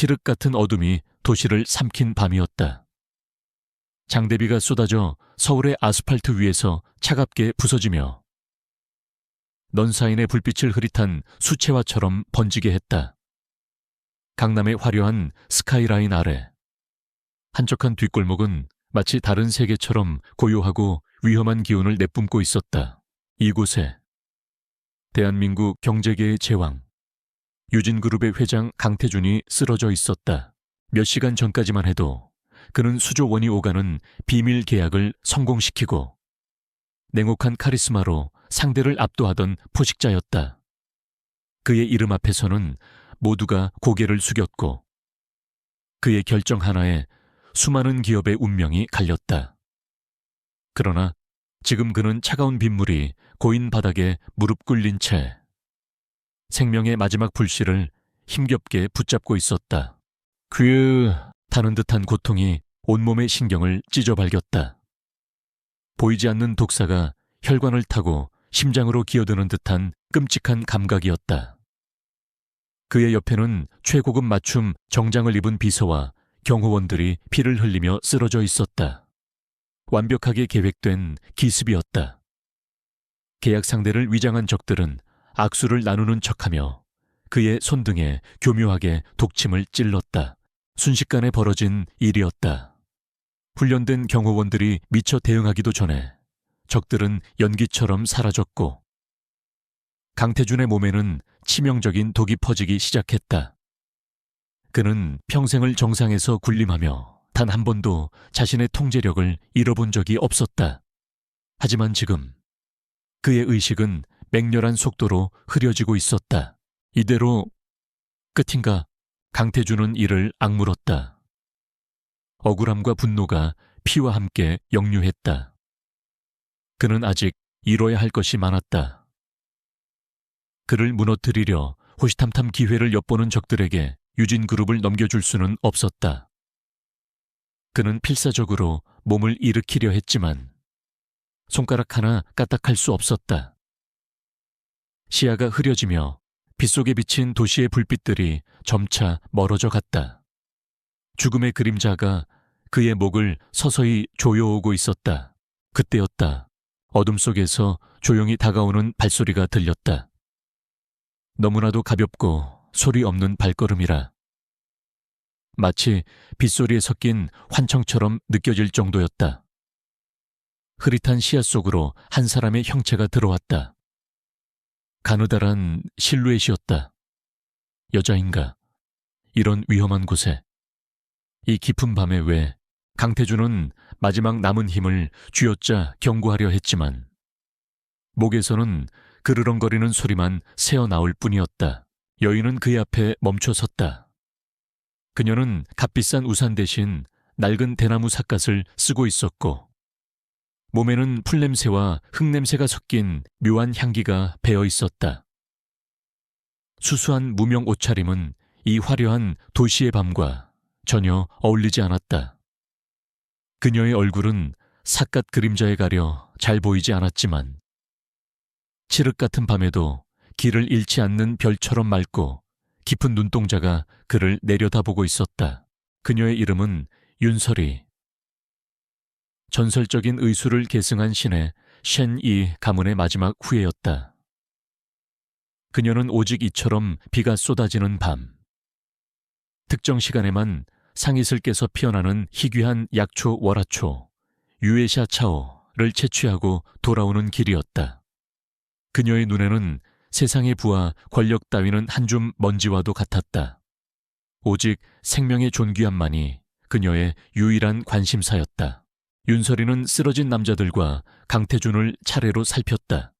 칠흑 같은 어둠이 도시를 삼킨 밤이었다. 장대비가 쏟아져 서울의 아스팔트 위에서 차갑게 부서지며 넌사인의 불빛을 흐릿한 수채화처럼 번지게 했다. 강남의 화려한 스카이라인 아래 한적한 뒷골목은 마치 다른 세계처럼 고요하고 위험한 기운을 내뿜고 있었다. 이곳에 대한민국 경제계의 제왕 유진그룹의 회장 강태준이 쓰러져 있었다. 몇 시간 전까지만 해도 그는 수조 원이 오가는 비밀 계약을 성공시키고 냉혹한 카리스마로 상대를 압도하던 포식자였다. 그의 이름 앞에서는 모두가 고개를 숙였고 그의 결정 하나에 수많은 기업의 운명이 갈렸다. 그러나 지금 그는 차가운 빗물이 고인 바닥에 무릎 꿇린 채 생명의 마지막 불씨를 힘겹게 붙잡고 있었다. 타는 듯한 고통이 온몸의 신경을 찢어발겼다. 보이지 않는 독사가 혈관을 타고 심장으로 기어드는 듯한 끔찍한 감각이었다. 그의 옆에는 최고급 맞춤 정장을 입은 비서와 경호원들이 피를 흘리며 쓰러져 있었다. 완벽하게 계획된 기습이었다. 계약 상대를 위장한 적들은 악수를 나누는 척하며 그의 손등에 교묘하게 독침을 찔렀다. 순식간에 벌어진 일이었다. 훈련된 경호원들이 미처 대응하기도 전에 적들은 연기처럼 사라졌고 강태준의 몸에는 치명적인 독이 퍼지기 시작했다. 그는 평생을 정상에서 군림하며 단 한 번도 자신의 통제력을 잃어본 적이 없었다. 하지만 지금 그의 의식은 맹렬한 속도로 흐려지고 있었다. 이대로 끝인가? 강태준은 이를 악물었다. 억울함과 분노가 피와 함께 역류했다. 그는 아직 이뤄야 할 것이 많았다. 그를 무너뜨리려 호시탐탐 기회를 엿보는 적들에게 유진그룹을 넘겨줄 수는 없었다. 그는 필사적으로 몸을 일으키려 했지만 손가락 하나 까딱할 수 없었다. 시야가 흐려지며 빗속에 비친 도시의 불빛들이 점차 멀어져 갔다. 죽음의 그림자가 그의 목을 서서히 조여오고 있었다. 그때였다. 어둠 속에서 조용히 다가오는 발소리가 들렸다. 너무나도 가볍고 소리 없는 발걸음이라 마치 빗소리에 섞인 환청처럼 느껴질 정도였다. 흐릿한 시야 속으로 한 사람의 형체가 들어왔다. 가느다란 실루엣이었다. 여자인가? 이런 위험한 곳에, 이 깊은 밤에 왜 강태준은 마지막 남은 힘을 쥐어짜 경고하려 했지만 목에서는 그르렁거리는 소리만 새어나올 뿐이었다. 여인은 그의 앞에 멈춰 섰다. 그녀는 값비싼 우산 대신 낡은 대나무 삿갓을 쓰고 있었고 몸에는 풀냄새와 흙냄새가 섞인 묘한 향기가 배어 있었다. 수수한 무명 옷차림은 이 화려한 도시의 밤과 전혀 어울리지 않았다. 그녀의 얼굴은 삿갓 그림자에 가려 잘 보이지 않았지만 칠흑 같은 밤에도 길을 잃지 않는 별처럼 맑고 깊은 눈동자가 그를 내려다보고 있었다. 그녀의 이름은 윤설이. 전설적인 의술을 계승한 신의 쉔이 가문의 마지막 후예였다. 그녀는 오직 이처럼 비가 쏟아지는 밤, 특정 시간에만 상잇을 깨서 피어나는 희귀한 약초 월화초, 유에샤 차오를 채취하고 돌아오는 길이었다. 그녀의 눈에는 세상의 부와 권력 따위는 한 줌 먼지와도 같았다. 오직 생명의 존귀함만이 그녀의 유일한 관심사였다. 윤설이는 쓰러진 남자들과 강태준을 차례로 살폈다.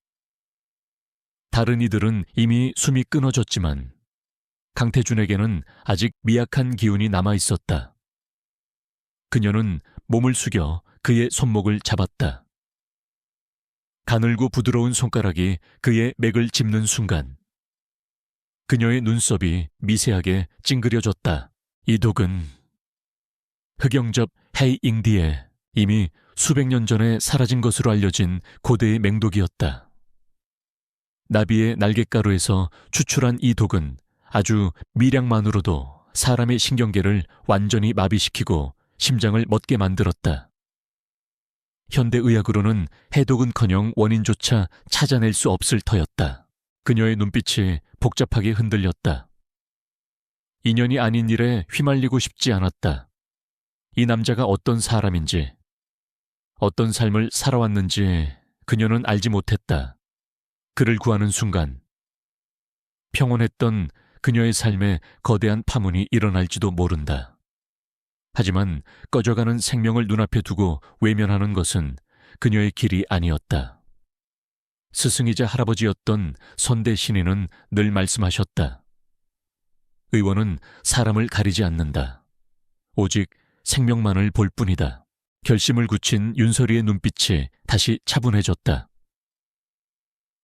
다른 이들은 이미 숨이 끊어졌지만 강태준에게는 아직 미약한 기운이 남아있었다. 그녀는 몸을 숙여 그의 손목을 잡았다. 가늘고 부드러운 손가락이 그의 맥을 짚는 순간 그녀의 눈썹이 미세하게 찡그려졌다. 이 독은 흑영접 헤이잉디에 이미 수백 년 전에 사라진 것으로 알려진 고대의 맹독이었다. 나비의 날갯가루에서 추출한 이 독은 아주 미량만으로도 사람의 신경계를 완전히 마비시키고 심장을 멎게 만들었다. 현대의학으로는 해독은커녕 원인조차 찾아낼 수 없을 터였다. 그녀의 눈빛이 복잡하게 흔들렸다. 인연이 아닌 일에 휘말리고 싶지 않았다. 이 남자가 어떤 사람인지, 어떤 삶을 살아왔는지 그녀는 알지 못했다. 그를 구하는 순간 평온했던 그녀의 삶에 거대한 파문이 일어날지도 모른다. 하지만 꺼져가는 생명을 눈앞에 두고 외면하는 것은 그녀의 길이 아니었다. 스승이자 할아버지였던 선대 신인은 늘 말씀하셨다. 의원은 사람을 가리지 않는다. 오직 생명만을 볼 뿐이다. 결심을 굳힌 윤설이의 눈빛이 다시 차분해졌다.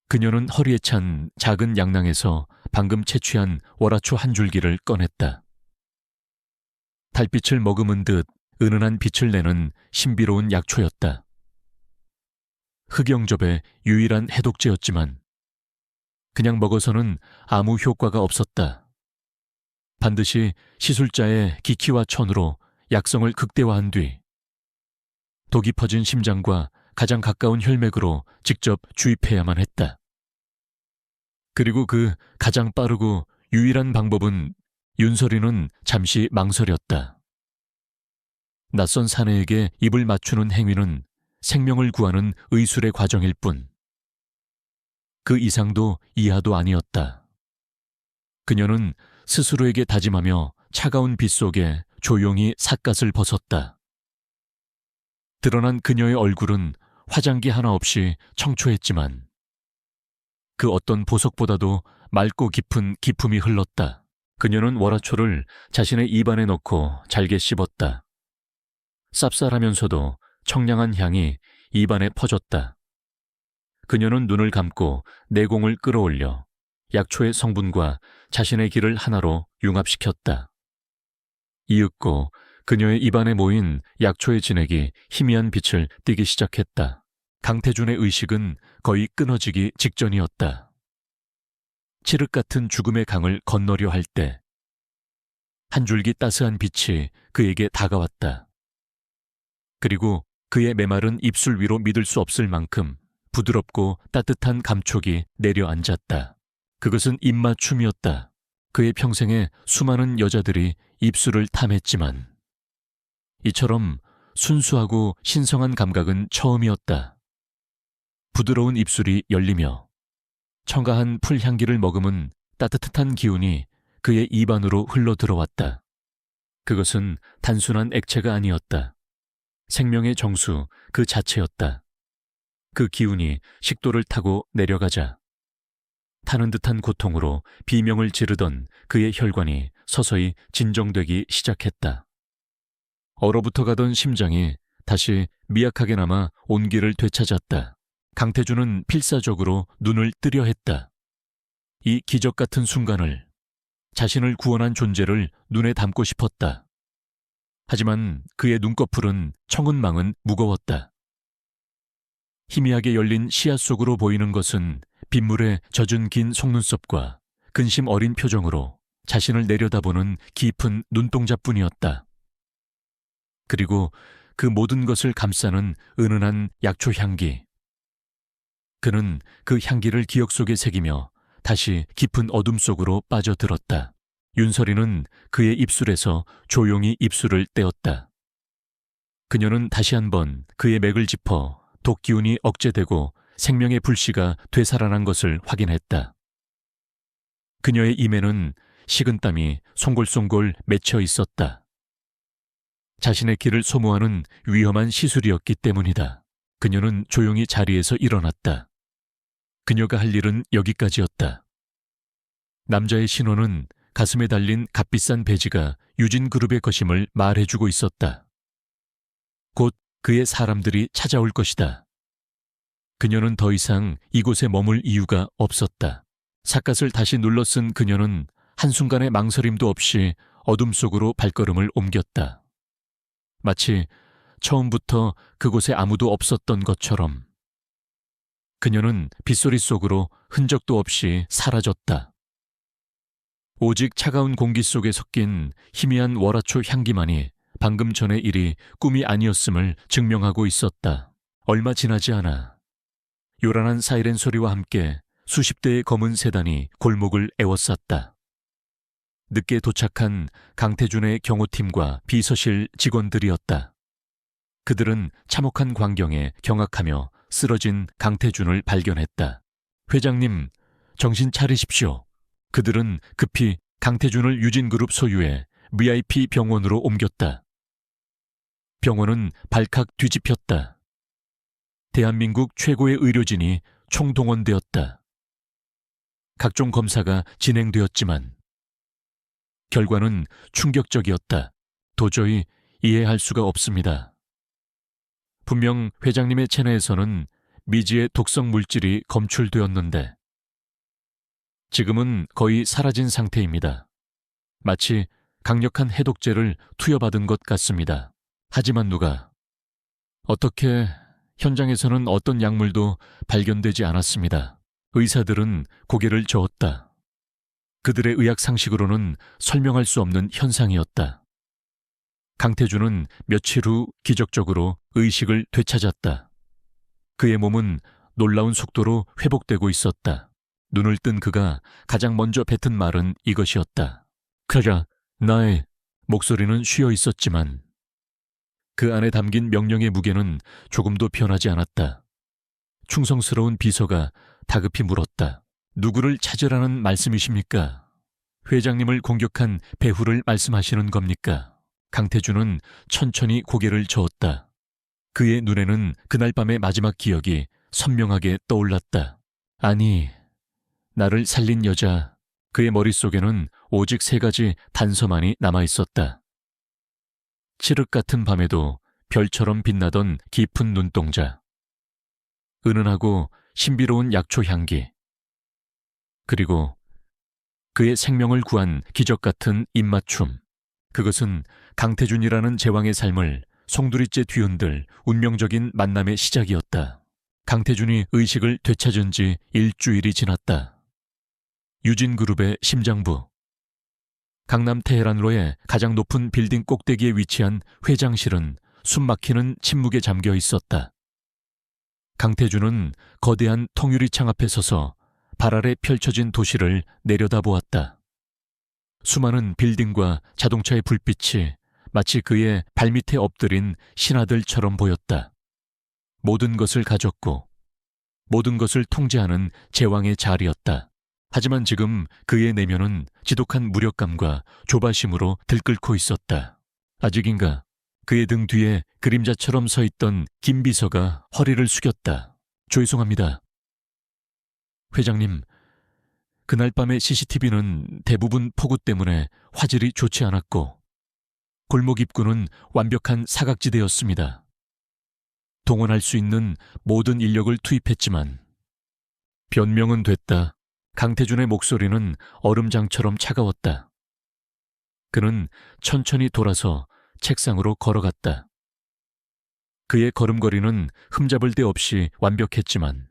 그녀는 허리에 찬 작은 양낭에서 방금 채취한 월화초 한 줄기를 꺼냈다. 달빛을 머금은 듯 은은한 빛을 내는 신비로운 약초였다. 흑영접의 유일한 해독제였지만 그냥 먹어서는 아무 효과가 없었다. 반드시 시술자의 기키와 천으로 약성을 극대화한 뒤 독이 퍼진 심장과 가장 가까운 혈맥으로 직접 주입해야만 했다. 그리고 그 가장 빠르고 유일한 방법은 윤설이는 잠시 망설였다. 낯선 사내에게 입을 맞추는 행위는 생명을 구하는 의술의 과정일 뿐. 그 이상도 이하도 아니었다. 그녀는 스스로에게 다짐하며 차가운 빛 속에 조용히 삿갓을 벗었다. 드러난 그녀의 얼굴은 화장기 하나 없이 청초했지만 그 어떤 보석보다도 맑고 깊은 기품이 흘렀다. 그녀는 월화초를 자신의 입안에 넣고 잘게 씹었다. 쌉쌀하면서도 청량한 향이 입안에 퍼졌다. 그녀는 눈을 감고 내공을 끌어올려 약초의 성분과 자신의 기를 하나로 융합시켰다. 이윽고 그녀의 입안에 모인 약초의 진액이 희미한 빛을 띠기 시작했다. 강태준의 의식은 거의 끊어지기 직전이었다. 칠흑 같은 죽음의 강을 건너려 할 때 한 줄기 따스한 빛이 그에게 다가왔다. 그리고 그의 메마른 입술 위로 믿을 수 없을 만큼 부드럽고 따뜻한 감촉이 내려앉았다. 그것은 입맞춤이었다. 그의 평생에 수많은 여자들이 입술을 탐했지만 이처럼 순수하고 신성한 감각은 처음이었다. 부드러운 입술이 열리며 청가한 풀향기를 머금은 따뜻한 기운이 그의 입안으로 흘러들어왔다. 그것은 단순한 액체가 아니었다. 생명의 정수 그 자체였다. 그 기운이 식도를 타고 내려가자 타는 듯한 고통으로 비명을 지르던 그의 혈관이 서서히 진정되기 시작했다. 얼어붙어 가던 심장이 다시 미약하게나마 온기를 되찾았다. 강태준은 필사적으로 눈을 뜨려 했다. 이 기적 같은 순간을, 자신을 구원한 존재를 눈에 담고 싶었다. 하지만 그의 눈꺼풀은 청은망은 무거웠다. 희미하게 열린 씨앗 속으로 보이는 것은 빗물에 젖은 긴 속눈썹과 근심 어린 표정으로 자신을 내려다보는 깊은 눈동자뿐이었다. 그리고 그 모든 것을 감싸는 은은한 약초 향기. 그는 그 향기를 기억 속에 새기며 다시 깊은 어둠 속으로 빠져들었다. 윤설이는 그의 입술에서 조용히 입술을 떼었다. 그녀는 다시 한번 그의 맥을 짚어 독기운이 억제되고 생명의 불씨가 되살아난 것을 확인했다. 그녀의 임에는 식은땀이 송골송골 맺혀 있었다. 자신의 기를 소모하는 위험한 시술이었기 때문이다. 그녀는 조용히 자리에서 일어났다. 그녀가 할 일은 여기까지였다. 남자의 신호는 가슴에 달린 값비싼 배지가 유진그룹의 것임을 말해주고 있었다. 곧 그의 사람들이 찾아올 것이다. 그녀는 더 이상 이곳에 머물 이유가 없었다. 삿갓을 다시 눌러 쓴 그녀는 한순간의 망설임도 없이 어둠 속으로 발걸음을 옮겼다. 마치 처음부터 그곳에 아무도 없었던 것처럼. 그녀는 빗소리 속으로 흔적도 없이 사라졌다. 오직 차가운 공기 속에 섞인 희미한 월화초 향기만이 방금 전의 일이 꿈이 아니었음을 증명하고 있었다. 얼마 지나지 않아 요란한 사이렌 소리와 함께 수십 대의 검은 세단이 골목을 에워쌌다. 늦게 도착한 강태준의 경호팀과 비서실 직원들이었다. 그들은 참혹한 광경에 경악하며 쓰러진 강태준을 발견했다. 회장님, 정신 차리십시오. 그들은 급히 강태준을 유진그룹 소유의 VIP 병원으로 옮겼다. 병원은 발칵 뒤집혔다. 대한민국 최고의 의료진이 총동원되었다. 각종 검사가 진행되었지만 결과는 충격적이었다. 도저히 이해할 수가 없습니다. 분명 회장님의 체내에서는 미지의 독성 물질이 검출되었는데 지금은 거의 사라진 상태입니다. 마치 강력한 해독제를 투여받은 것 같습니다. 하지만 누가 어떻게 현장에서는 어떤 약물도 발견되지 않았습니다. 의사들은 고개를 저었다. 그들의 의학 상식으로는 설명할 수 없는 현상이었다. 강태준은 며칠 후 기적적으로 의식을 되찾았다. 그의 몸은 놀라운 속도로 회복되고 있었다. 눈을 뜬 그가 가장 먼저 뱉은 말은 이것이었다. 그라, 나의 목소리는 쉬어 있었지만 그 안에 담긴 명령의 무게는 조금도 변하지 않았다. 충성스러운 비서가 다급히 물었다. 누구를 찾으라는 말씀이십니까? 회장님을 공격한 배후를 말씀하시는 겁니까? 강태준은 천천히 고개를 저었다. 그의 눈에는 그날 밤의 마지막 기억이 선명하게 떠올랐다. 아니, 나를 살린 여자, 그의 머릿속에는 오직 3가지 단서만이 남아있었다. 칠흑 같은 밤에도 별처럼 빛나던 깊은 눈동자, 은은하고 신비로운 약초 향기, 그리고 그의 생명을 구한 기적 같은 입맞춤. 그것은 강태준이라는 제왕의 삶을 송두리째 뒤흔들 운명적인 만남의 시작이었다. 강태준이 의식을 되찾은 지 일주일이 지났다. 유진그룹의 심장부. 강남 테헤란로의 가장 높은 빌딩 꼭대기에 위치한 회장실은 숨막히는 침묵에 잠겨 있었다. 강태준은 거대한 통유리창 앞에 서서 발 아래 펼쳐진 도시를 내려다보았다. 수많은 빌딩과 자동차의 불빛이 마치 그의 발밑에 엎드린 신하들처럼 보였다. 모든 것을 가졌고 모든 것을 통제하는 제왕의 자리였다. 하지만 지금 그의 내면은 지독한 무력감과 조바심으로 들끓고 있었다. 아직인가? 그의 등 뒤에 그림자처럼 서 있던 김 비서가 허리를 숙였다. 죄송합니다. 회장님, 그날 밤의 CCTV는 대부분 폭우 때문에 화질이 좋지 않았고 골목 입구는 완벽한 사각지대였습니다. 동원할 수 있는 모든 인력을 투입했지만 변명은 됐다. 강태준의 목소리는 얼음장처럼 차가웠다. 그는 천천히 돌아서 책상으로 걸어갔다. 그의 걸음걸이는 흠잡을 데 없이 완벽했지만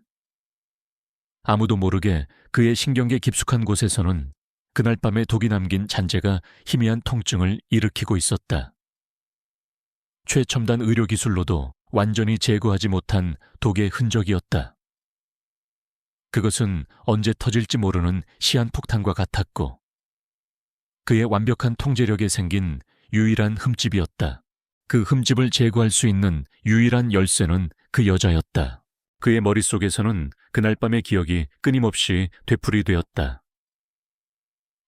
아무도 모르게 그의 신경계 깊숙한 곳에서는 그날 밤에 독이 남긴 잔재가 희미한 통증을 일으키고 있었다. 최첨단 의료기술로도 완전히 제거하지 못한 독의 흔적이었다. 그것은 언제 터질지 모르는 시한폭탄과 같았고 그의 완벽한 통제력에 생긴 유일한 흠집이었다. 그 흠집을 제거할 수 있는 유일한 열쇠는 그 여자였다. 그의 머릿속에서는 그날 밤의 기억이 끊임없이 되풀이되었다.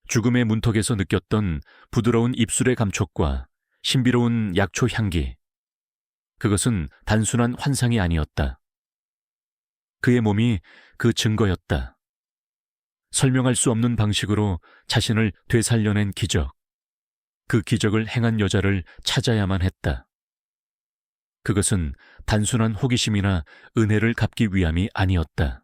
죽음의 문턱에서 느꼈던 부드러운 입술의 감촉과 신비로운 약초 향기. 그것은 단순한 환상이 아니었다. 그의 몸이 그 증거였다. 설명할 수 없는 방식으로 자신을 되살려낸 기적. 그 기적을 행한 여자를 찾아야만 했다. 그것은 단순한 호기심이나 은혜를 갚기 위함이 아니었다.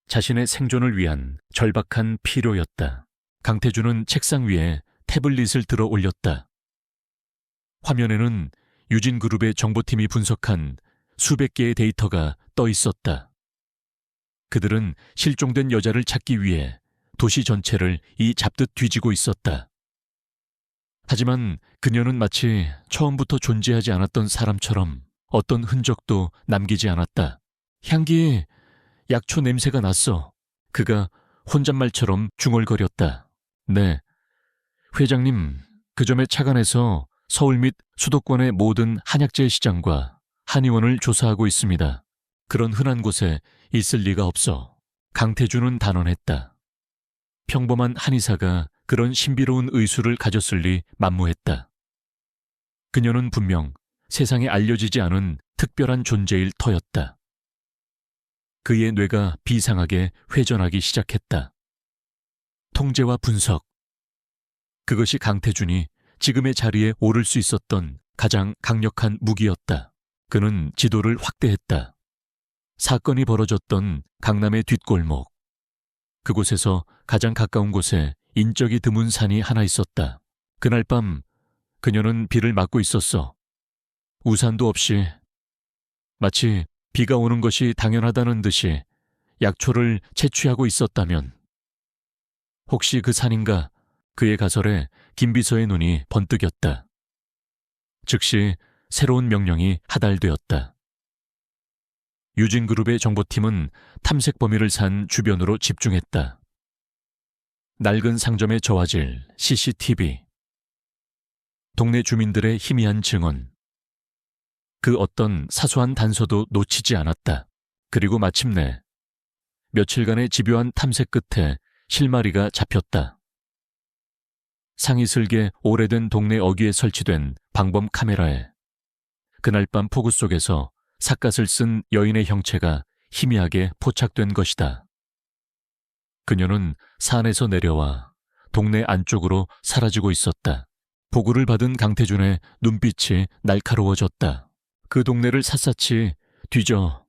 자신의 생존을 위한 절박한 필요였다. 강태준은 책상 위에 태블릿을 들어 올렸다. 화면에는 유진그룹의 정보팀이 분석한 수백 개의 데이터가 떠 있었다. 그들은 실종된 여자를 찾기 위해 도시 전체를 이 잡듯 뒤지고 있었다. 하지만 그녀는 마치 처음부터 존재하지 않았던 사람처럼 어떤 흔적도 남기지 않았다. 향기, 약초 냄새가 났어. 그가 혼잣말처럼 중얼거렸다. 네, 회장님, 그 점에 착안해서 서울 및 수도권의 모든 한약재 시장과 한의원을 조사하고 있습니다. 그런 흔한 곳에 있을 리가 없어. 강태준은 단언했다. 평범한 한의사가 그런 신비로운 의술을 가졌을 리 만무했다. 그녀는 분명 세상에 알려지지 않은 특별한 존재일 터였다. 그의 뇌가 비상하게 회전하기 시작했다. 통제와 분석. 그것이 강태준이 지금의 자리에 오를 수 있었던 가장 강력한 무기였다. 그는 지도를 확대했다. 사건이 벌어졌던 강남의 뒷골목. 그곳에서 가장 가까운 곳에 인적이 드문 산이 하나 있었다. 그날 밤 그녀는 비를 맞고 있었어. 우산도 없이, 마치 비가 오는 것이 당연하다는 듯이 약초를 채취하고 있었다면, 혹시 그 산인가? 그의 가설에 김비서의 눈이 번뜩였다. 즉시 새로운 명령이 하달되었다. 유진그룹의 정보팀은 탐색 범위를 산 주변으로 집중했다. 낡은 상점의 저화질, CCTV, 동네 주민들의 희미한 증언, 그 어떤 사소한 단서도 놓치지 않았다. 그리고 마침내 며칠간의 집요한 탐색 끝에 실마리가 잡혔다. 상이슬게 오래된 동네 어귀에 설치된 방범 카메라에 그날 밤 폭우 속에서 삿갓을 쓴 여인의 형체가 희미하게 포착된 것이다. 그녀는 산에서 내려와 동네 안쪽으로 사라지고 있었다. 보고를 받은 강태준의 눈빛이 날카로워졌다. 그 동네를 샅샅이 뒤져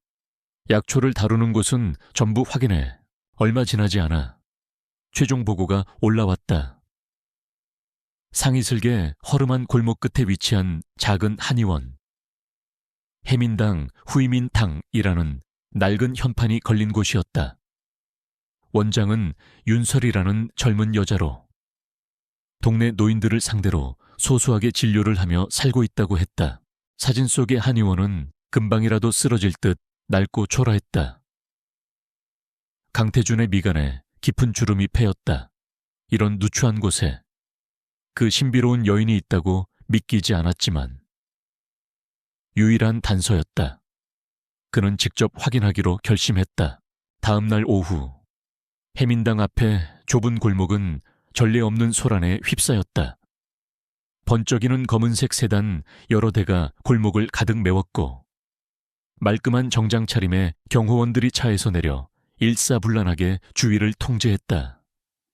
약초를 다루는 곳은 전부 확인해. 얼마 지나지 않아 최종 보고가 올라왔다. 상이슬게 허름한 골목 끝에 위치한 작은 한의원. 해민당 후이민탕이라는 낡은 현판이 걸린 곳이었다. 원장은 윤설이라는 젊은 여자로 동네 노인들을 상대로 소소하게 진료를 하며 살고 있다고 했다. 사진 속의 한의원은 금방이라도 쓰러질 듯 낡고 초라했다. 강태준의 미간에 깊은 주름이 패였다. 이런 누추한 곳에 그 신비로운 여인이 있다고 믿기지 않았지만 유일한 단서였다. 그는 직접 확인하기로 결심했다. 다음 날 오후 해민당 앞에 좁은 골목은 전례 없는 소란에 휩싸였다. 번쩍이는 검은색 세단 여러 대가 골목을 가득 메웠고 말끔한 정장 차림의 경호원들이 차에서 내려 일사불란하게 주위를 통제했다.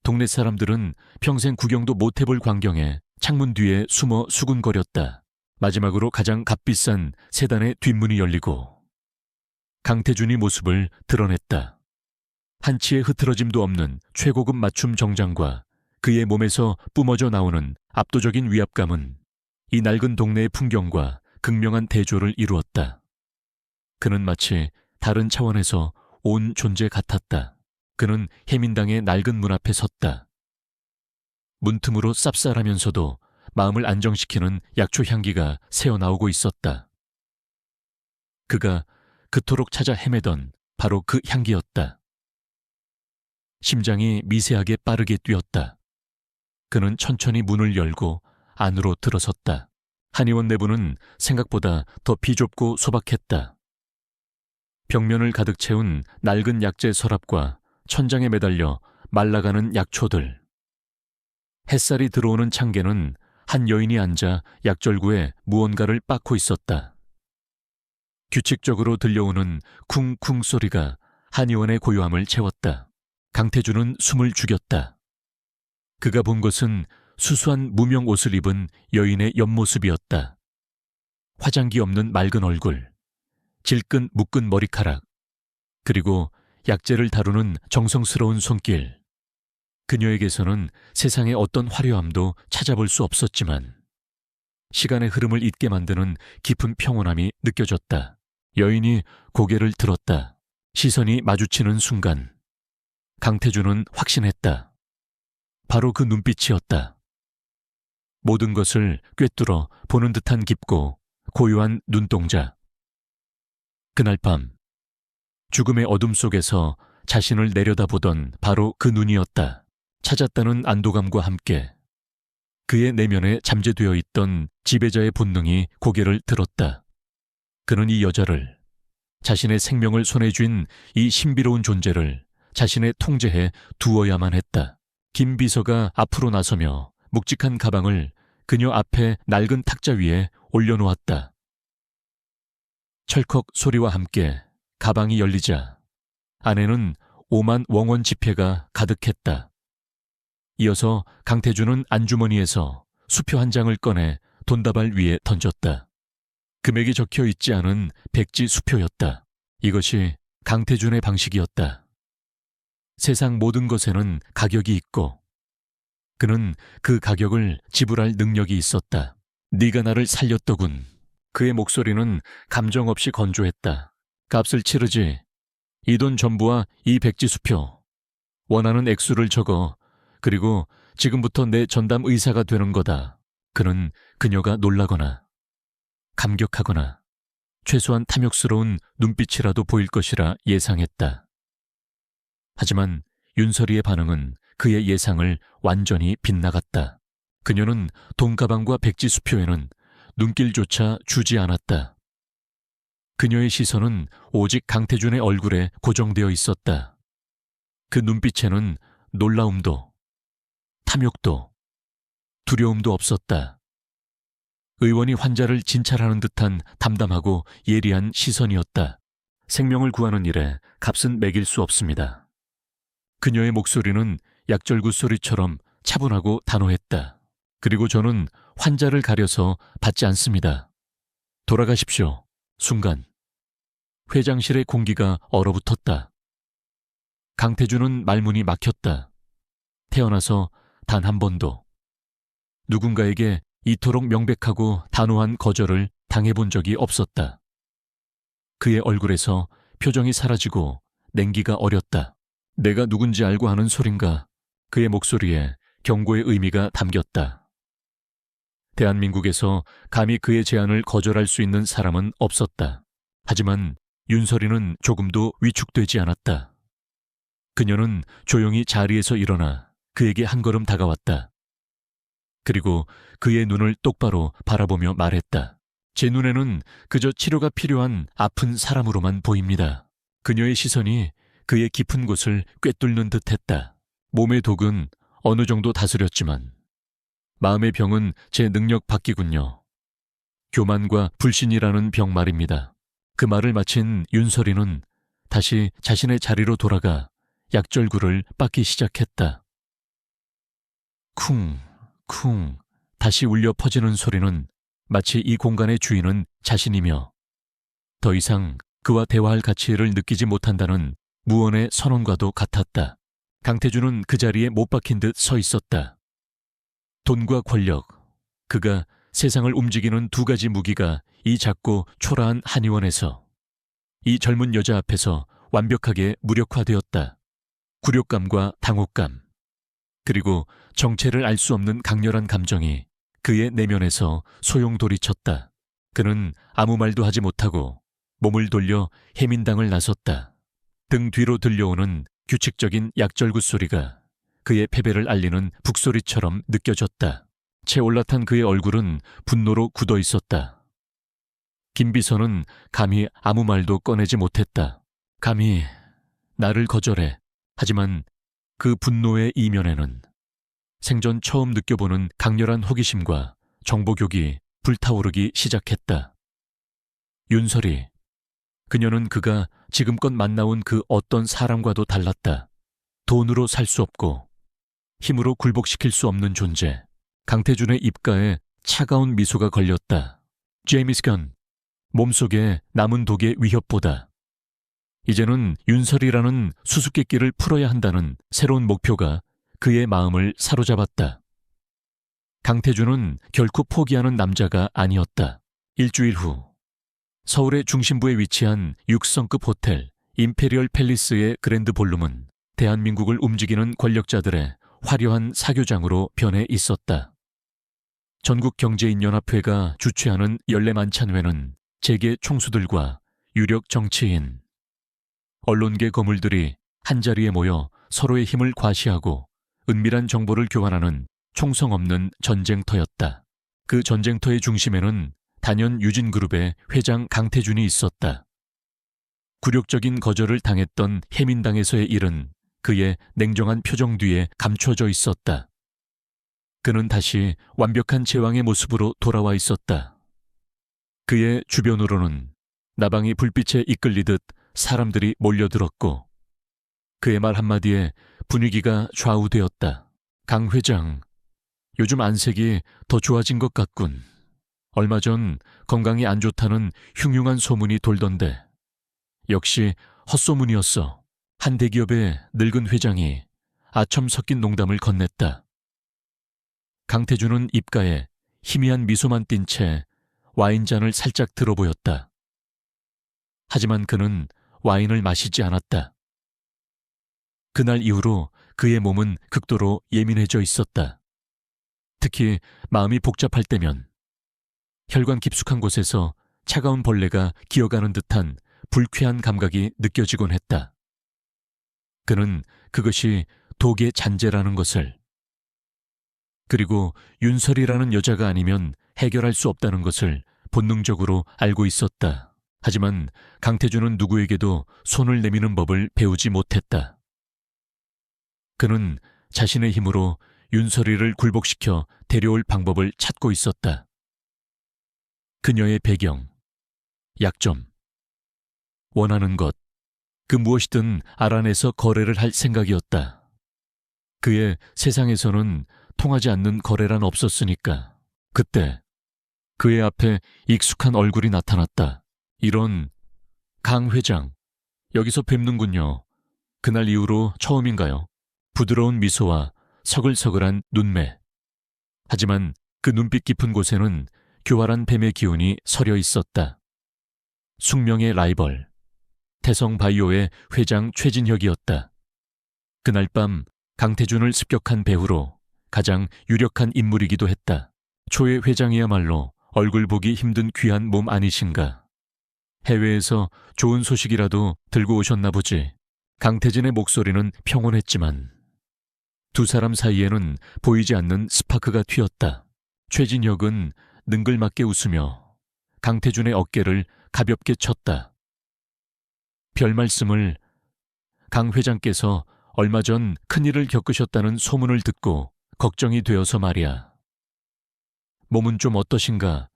동네 사람들은 평생 구경도 못 해볼 광경에 창문 뒤에 숨어 수군거렸다. 마지막으로 가장 값비싼 세단의 뒷문이 열리고 강태준이 모습을 드러냈다. 한치의 흐트러짐도 없는 최고급 맞춤 정장과 그의 몸에서 뿜어져 나오는 압도적인 위압감은 이 낡은 동네의 풍경과 극명한 대조를 이루었다. 그는 마치 다른 차원에서 온 존재 같았다. 그는 해민당의 낡은 문 앞에 섰다. 문틈으로 쌉쌀하면서도 마음을 안정시키는 약초 향기가 새어나오고 있었다. 그가 그토록 찾아 헤매던 바로 그 향기였다. 심장이 미세하게 빠르게 뛰었다. 그는 천천히 문을 열고 안으로 들어섰다. 한의원 내부는 생각보다 더 비좁고 소박했다. 벽면을 가득 채운 낡은 약재 서랍과 천장에 매달려 말라가는 약초들. 햇살이 들어오는 창계는 한 여인이 앉아 약절구에 무언가를 빻고 있었다. 규칙적으로 들려오는 쿵쿵 소리가 한의원의 고요함을 채웠다. 강태준은 숨을 죽였다. 그가 본 것은 수수한 무명 옷을 입은 여인의 옆모습이었다. 화장기 없는 맑은 얼굴, 질끈 묶은 머리카락, 그리고 약재를 다루는 정성스러운 손길. 그녀에게서는 세상의 어떤 화려함도 찾아볼 수 없었지만 시간의 흐름을 잊게 만드는 깊은 평온함이 느껴졌다. 여인이 고개를 들었다. 시선이 마주치는 순간 강태준은 확신했다. 바로 그 눈빛이었다. 모든 것을 꿰뚫어 보는 듯한 깊고 고요한 눈동자. 그날 밤 죽음의 어둠 속에서 자신을 내려다보던 바로 그 눈이었다. 찾았다는 안도감과 함께 그의 내면에 잠재되어 있던 지배자의 본능이 고개를 들었다. 그는 이 여자를, 자신의 생명을 손에 쥔 이 신비로운 존재를 자신의 통제에 두어야만 했다. 김 비서가 앞으로 나서며 묵직한 가방을 그녀 앞에 낡은 탁자 위에 올려놓았다. 철컥 소리와 함께 가방이 열리자 안에는 5만 웡원 지폐가 가득했다. 이어서 강태준은 안주머니에서 수표 한 장을 꺼내 돈다발 위에 던졌다. 금액이 적혀 있지 않은 백지 수표였다. 이것이 강태준의 방식이었다. 세상 모든 것에는 가격이 있고 그는 그 가격을 지불할 능력이 있었다. 네가 나를 살렸더군. 그의 목소리는 감정 없이 건조했다. 값을 치르지. 이 돈 전부와 이 백지 수표. 원하는 액수를 적어. 그리고 지금부터 내 전담 의사가 되는 거다. 그는 그녀가 놀라거나 감격하거나 최소한 탐욕스러운 눈빛이라도 보일 것이라 예상했다. 하지만 윤설이의 반응은 그의 예상을 완전히 빗나갔다. 그녀는 돈가방과 백지 수표에는 눈길조차 주지 않았다. 그녀의 시선은 오직 강태준의 얼굴에 고정되어 있었다. 그 눈빛에는 놀라움도, 탐욕도, 두려움도 없었다. 의원이 환자를 진찰하는 듯한 담담하고 예리한 시선이었다. 생명을 구하는 일에 값은 매길 수 없습니다. 그녀의 목소리는 약절구 소리처럼 차분하고 단호했다. 그리고 저는 환자를 가려서 받지 않습니다. 돌아가십시오. 순간 회장실의 공기가 얼어붙었다. 강태준은 말문이 막혔다. 태어나서 단 한 번도 누군가에게 이토록 명백하고 단호한 거절을 당해본 적이 없었다. 그의 얼굴에서 표정이 사라지고 냉기가 어렸다. 내가 누군지 알고 하는 소린가. 그의 목소리에 경고의 의미가 담겼다. 대한민국에서 감히 그의 제안을 거절할 수 있는 사람은 없었다. 하지만 윤설이는 조금도 위축되지 않았다. 그녀는 조용히 자리에서 일어나 그에게 한 걸음 다가왔다. 그리고 그의 눈을 똑바로 바라보며 말했다. 제 눈에는 그저 치료가 필요한 아픈 사람으로만 보입니다. 그녀의 시선이 그의 깊은 곳을 꿰뚫는 듯했다. 몸의 독은 어느 정도 다스렸지만 마음의 병은 제 능력 밖이군요. 교만과 불신이라는 병 말입니다. 그 말을 마친 윤설이는 다시 자신의 자리로 돌아가 약절구를 빻기 시작했다. 쿵, 쿵 다시 울려 퍼지는 소리는 마치 이 공간의 주인은 자신이며 더 이상 그와 대화할 가치를 느끼지 못한다는 무언의 선언과도 같았다. 강태준은 그 자리에 못 박힌 듯 서 있었다. 돈과 권력, 그가 세상을 움직이는 두 가지 무기가 이 작고 초라한 한의원에서 이 젊은 여자 앞에서 완벽하게 무력화되었다. 굴욕감과 당혹감, 그리고 정체를 알 수 없는 강렬한 감정이 그의 내면에서 소용돌이쳤다. 그는 아무 말도 하지 못하고 몸을 돌려 해민당을 나섰다. 등 뒤로 들려오는 규칙적인 약절구 소리가 그의 패배를 알리는 북소리처럼 느껴졌다. 채 올라탄 그의 얼굴은 분노로 굳어 있었다. 김 비서는 감히 아무 말도 꺼내지 못했다. 감히 나를 거절해. 하지만 그 분노의 이면에는 생전 처음 느껴보는 강렬한 호기심과 정보욕이 불타오르기 시작했다. 윤설이, 그녀는 그가 지금껏 만나온 그 어떤 사람과도 달랐다. 돈으로 살 수 없고 힘으로 굴복시킬 수 없는 존재. 강태준의 입가에 차가운 미소가 걸렸다. 제이미스 건, 몸속에 남은 독의 위협보다 이제는 윤설이라는 수수께끼를 풀어야 한다는 새로운 목표가 그의 마음을 사로잡았다. 강태준은 결코 포기하는 남자가 아니었다. 일주일 후 서울의 중심부에 위치한 6성급 호텔 임페리얼 팰리스의 그랜드 볼룸은 대한민국을 움직이는 권력자들의 화려한 사교장으로 변해 있었다. 전국경제인연합회가 주최하는 연례만찬회는 재계 총수들과 유력 정치인, 언론계 거물들이 한자리에 모여 서로의 힘을 과시하고 은밀한 정보를 교환하는 총성 없는 전쟁터였다. 그 전쟁터의 중심에는 단연 유진그룹의 회장 강태준이 있었다. 굴욕적인 거절을 당했던 해민당에서의 일은 그의 냉정한 표정 뒤에 감춰져 있었다. 그는 다시 완벽한 제왕의 모습으로 돌아와 있었다. 그의 주변으로는 나방이 불빛에 이끌리듯 사람들이 몰려들었고 그의 말 한마디에 분위기가 좌우되었다. 강 회장, 요즘 안색이 더 좋아진 것 같군. 얼마 전 건강이 안 좋다는 흉흉한 소문이 돌던데 역시 헛소문이었어. 한 대기업의 늙은 회장이 아첨 섞인 농담을 건넸다. 강태준은 입가에 희미한 미소만 띈 채 와인잔을 살짝 들어보였다. 하지만 그는 와인을 마시지 않았다. 그날 이후로 그의 몸은 극도로 예민해져 있었다. 특히 마음이 복잡할 때면 혈관 깊숙한 곳에서 차가운 벌레가 기어가는 듯한 불쾌한 감각이 느껴지곤 했다. 그는 그것이 독의 잔재라는 것을, 그리고 윤설이라는 여자가 아니면 해결할 수 없다는 것을 본능적으로 알고 있었다. 하지만 강태준은 누구에게도 손을 내미는 법을 배우지 못했다. 그는 자신의 힘으로 윤설이를 굴복시켜 데려올 방법을 찾고 있었다. 그녀의 배경, 약점, 원하는 것, 그 무엇이든 알아내서 거래를 할 생각이었다. 그의 세상에서는 통하지 않는 거래란 없었으니까. 그때 그의 앞에 익숙한 얼굴이 나타났다. 이런, 강 회장, 여기서 뵙는군요. 그날 이후로 처음인가요? 부드러운 미소와 서글서글한 눈매. 하지만 그 눈빛 깊은 곳에는 교활한 뱀의 기운이 서려 있었다. 숙명의 라이벌, 태성바이오의 회장 최진혁이었다. 그날 밤 강태준을 습격한 배후로 가장 유력한 인물이기도 했다. 초의 회장이야말로 얼굴 보기 힘든 귀한 몸 아니신가. 해외에서 좋은 소식이라도 들고 오셨나 보지. 강태진의 목소리는 평온했지만 두 사람 사이에는 보이지 않는 스파크가 튀었다. 최진혁은 능글맞게 웃으며 강태준의 어깨를 가볍게 쳤다. 별 말씀을. 강 회장께서 얼마 전 큰일을 겪으셨다는 소문을 듣고 걱정이 되어서 말이야. 몸은 좀 어떠신가?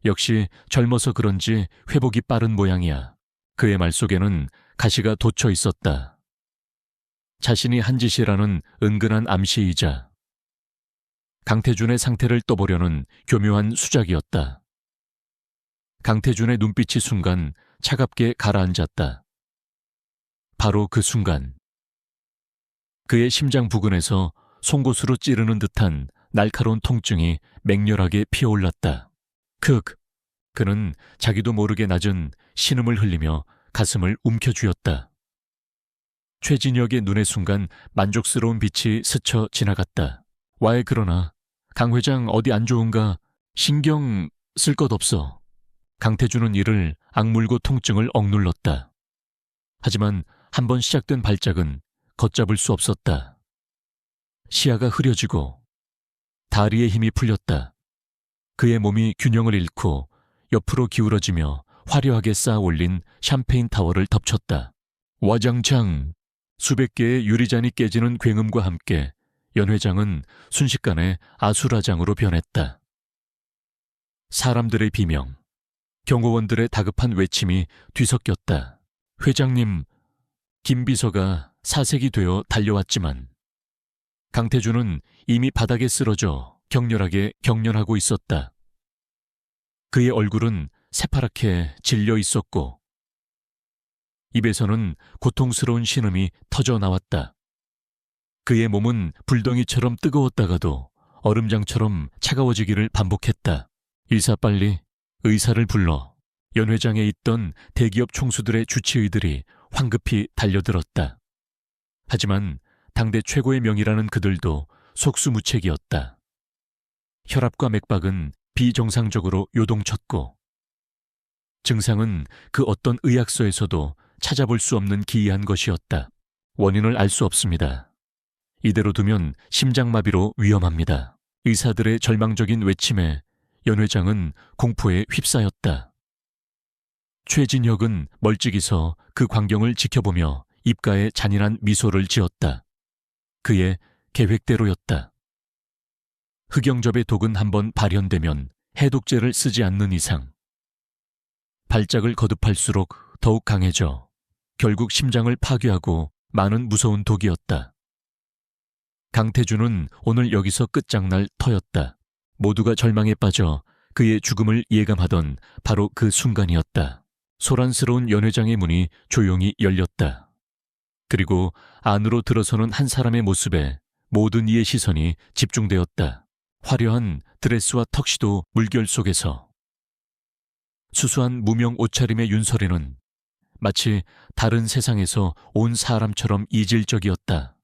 역시 젊어서 그런지 회복이 빠른 모양이야. 그의 말 속에는 가시가 돋쳐 있었다. 자신이 한 짓이라는 은근한 암시이자 강태준의 상태를 떠보려는 교묘한 수작이었다. 강태준의 눈빛이 순간 차갑게 가라앉았다. 바로 그 순간 그의 심장 부근에서 송곳으로 찌르는 듯한 날카로운 통증이 맹렬하게 피어올랐다. 그는 자기도 모르게 낮은 신음을 흘리며 가슴을 움켜쥐었다. 최진혁의 눈의 순간 만족스러운 빛이 스쳐 지나갔다. 와해 그러나 강 회장 어디 안 좋은가? 신경 쓸 것 없어. 강태준은 이를 악물고 통증을 억눌렀다. 하지만 한번 시작된 발작은 걷잡을 수 없었다. 시야가 흐려지고 다리의 힘이 풀렸다. 그의 몸이 균형을 잃고 옆으로 기울어지며 화려하게 쌓아 올린 샴페인 타워를 덮쳤다. 와장창! 수백 개의 유리잔이 깨지는 굉음과 함께 연 회장은 순식간에 아수라장으로 변했다. 사람들의 비명, 경호원들의 다급한 외침이 뒤섞였다. 회장님, 김 비서가 사색이 되어 달려왔지만 강태준은 이미 바닥에 쓰러져 격렬하게 경련하고 있었다. 그의 얼굴은 새파랗게 질려 있었고 입에서는 고통스러운 신음이 터져 나왔다. 그의 몸은 불덩이처럼 뜨거웠다가도 얼음장처럼 차가워지기를 반복했다. 일사빨리 의사를 불러. 연 회장에 있던 대기업 총수들의 주치의들이 황급히 달려들었다. 하지만 당대 최고의 명의라는 그들도 속수무책이었다. 혈압과 맥박은 비정상적으로 요동쳤고 증상은 그 어떤 의학서에서도 찾아볼 수 없는 기이한 것이었다. 원인을 알 수 없습니다. 이대로 두면 심장마비로 위험합니다. 의사들의 절망적인 외침에 연 회장은 공포에 휩싸였다. 최진혁은 멀찍이 서 그 광경을 지켜보며 입가에 잔인한 미소를 지었다. 그의 계획대로였다. 흑영접의 독은 한번 발현되면 해독제를 쓰지 않는 이상 발작을 거듭할수록 더욱 강해져 결국 심장을 파괴하고 마는 무서운 독이었다. 강태준은 오늘 여기서 끝장날 터였다. 모두가 절망에 빠져 그의 죽음을 예감하던 바로 그 순간이었다. 소란스러운 연 회장의 문이 조용히 열렸다. 그리고 안으로 들어서는 한 사람의 모습에 모든 이의 시선이 집중되었다. 화려한 드레스와 턱시도 물결 속에서 수수한 무명 옷차림의 윤설이는 마치 다른 세상에서 온 사람처럼 이질적이었다.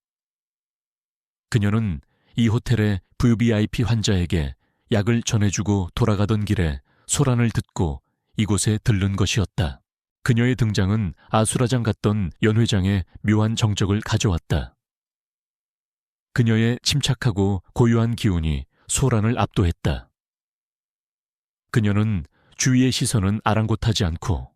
그녀는 이 호텔의 VVIP 환자에게 약을 전해주고 돌아가던 길에 소란을 듣고 이곳에 들른 것이었다. 그녀의 등장은 아수라장 같던 연 회장의 묘한 정적을 가져왔다. 그녀의 침착하고 고요한 기운이 소란을 압도했다. 그녀는 주위의 시선은 아랑곳하지 않고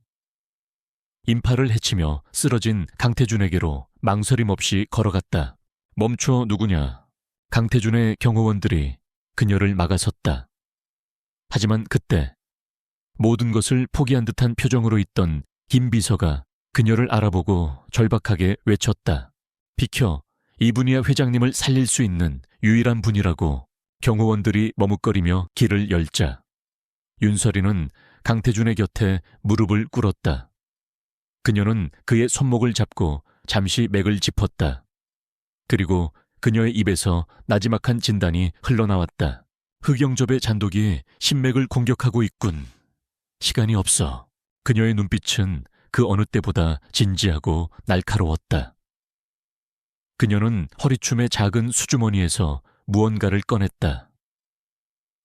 인파를 헤치며 쓰러진 강태준에게로 망설임 없이 걸어갔다. 멈춰 누구냐. 강태준의 경호원들이 그녀를 막아섰다. 하지만 그때 모든 것을 포기한 듯한 표정으로 있던 김 비서가 그녀를 알아보고 절박하게 외쳤다. 비켜, 이분이야 회장님을 살릴 수 있는 유일한 분이라고. 경호원들이 머뭇거리며 길을 열자 윤설이는 강태준의 곁에 무릎을 꿇었다. 그녀는 그의 손목을 잡고 잠시 맥을 짚었다. 그리고 그녀의 입에서 나지막한 진단이 흘러나왔다. 흑영접의 잔독이 심맥을 공격하고 있군. 시간이 없어. 그녀의 눈빛은 그 어느 때보다 진지하고 날카로웠다. 그녀는 허리춤의 작은 수주머니에서 무언가를 꺼냈다.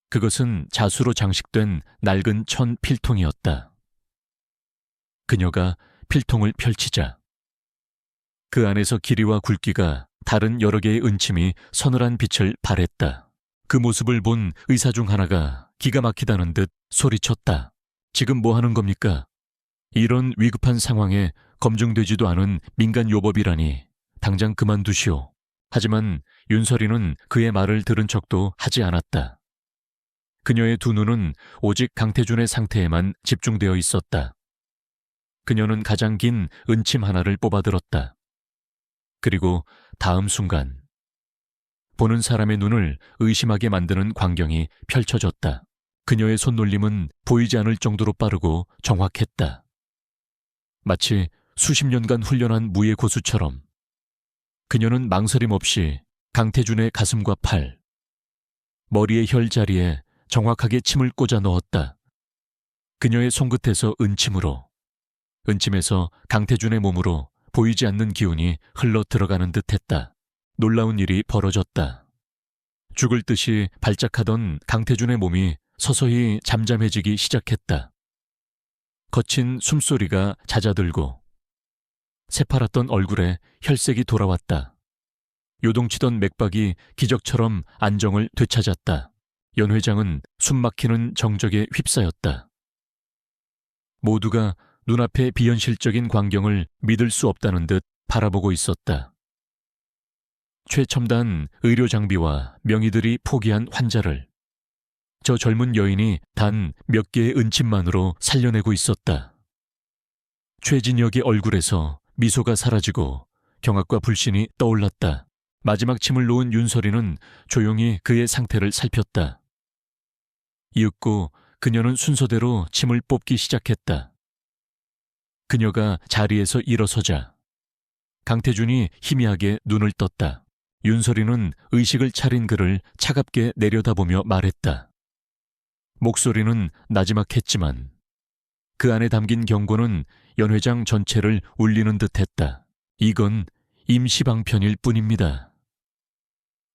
그것은 자수로 장식된 낡은 천 필통이었다. 그녀가 필통을 펼치자 그 안에서 길이와 굵기가 다른 여러 개의 은침이 서늘한 빛을 발했다. 그 모습을 본 의사 중 하나가 기가 막히다는 듯 소리쳤다. 지금 뭐 하는 겁니까? 이런 위급한 상황에 검증되지도 않은 민간 요법이라니 당장 그만두시오. 하지만 윤설이는 그의 말을 들은 척도 하지 않았다. 그녀의 두 눈은 오직 강태준의 상태에만 집중되어 있었다. 그녀는 가장 긴 은침 하나를 뽑아들었다. 그리고 다음 순간 보는 사람의 눈을 의심하게 만드는 광경이 펼쳐졌다. 그녀의 손놀림은 보이지 않을 정도로 빠르고 정확했다. 마치 수십 년간 훈련한 무예 고수처럼 그녀는 망설임 없이 강태준의 가슴과 팔, 머리의 혈 자리에 정확하게 침을 꽂아 넣었다. 그녀의 손끝에서 은침으로, 은침에서 강태준의 몸으로 보이지 않는 기운이 흘러 들어가는 듯했다. 놀라운 일이 벌어졌다. 죽을 듯이 발작하던 강태준의 몸이 서서히 잠잠해지기 시작했다. 거친 숨소리가 잦아들고 새파랗던 얼굴에 혈색이 돌아왔다. 요동치던 맥박이 기적처럼 안정을 되찾았다. 연 회장은 숨막히는 정적에 휩싸였다. 모두가 눈앞의 비현실적인 광경을 믿을 수 없다는 듯 바라보고 있었다. 최첨단 의료 장비와 명의들이 포기한 환자를 저 젊은 여인이 단 몇 개의 은침만으로 살려내고 있었다. 최진혁의 얼굴에서 미소가 사라지고 경악과 불신이 떠올랐다. 마지막 침을 놓은 윤설이는 조용히 그의 상태를 살폈다. 이윽고 그녀는 순서대로 침을 뽑기 시작했다. 그녀가 자리에서 일어서자 강태준이 희미하게 눈을 떴다. 윤설이는 의식을 차린 그를 차갑게 내려다보며 말했다. 목소리는 나지막했지만 그 안에 담긴 경고는 연 회장 전체를 울리는 듯했다. 이건 임시방편일 뿐입니다.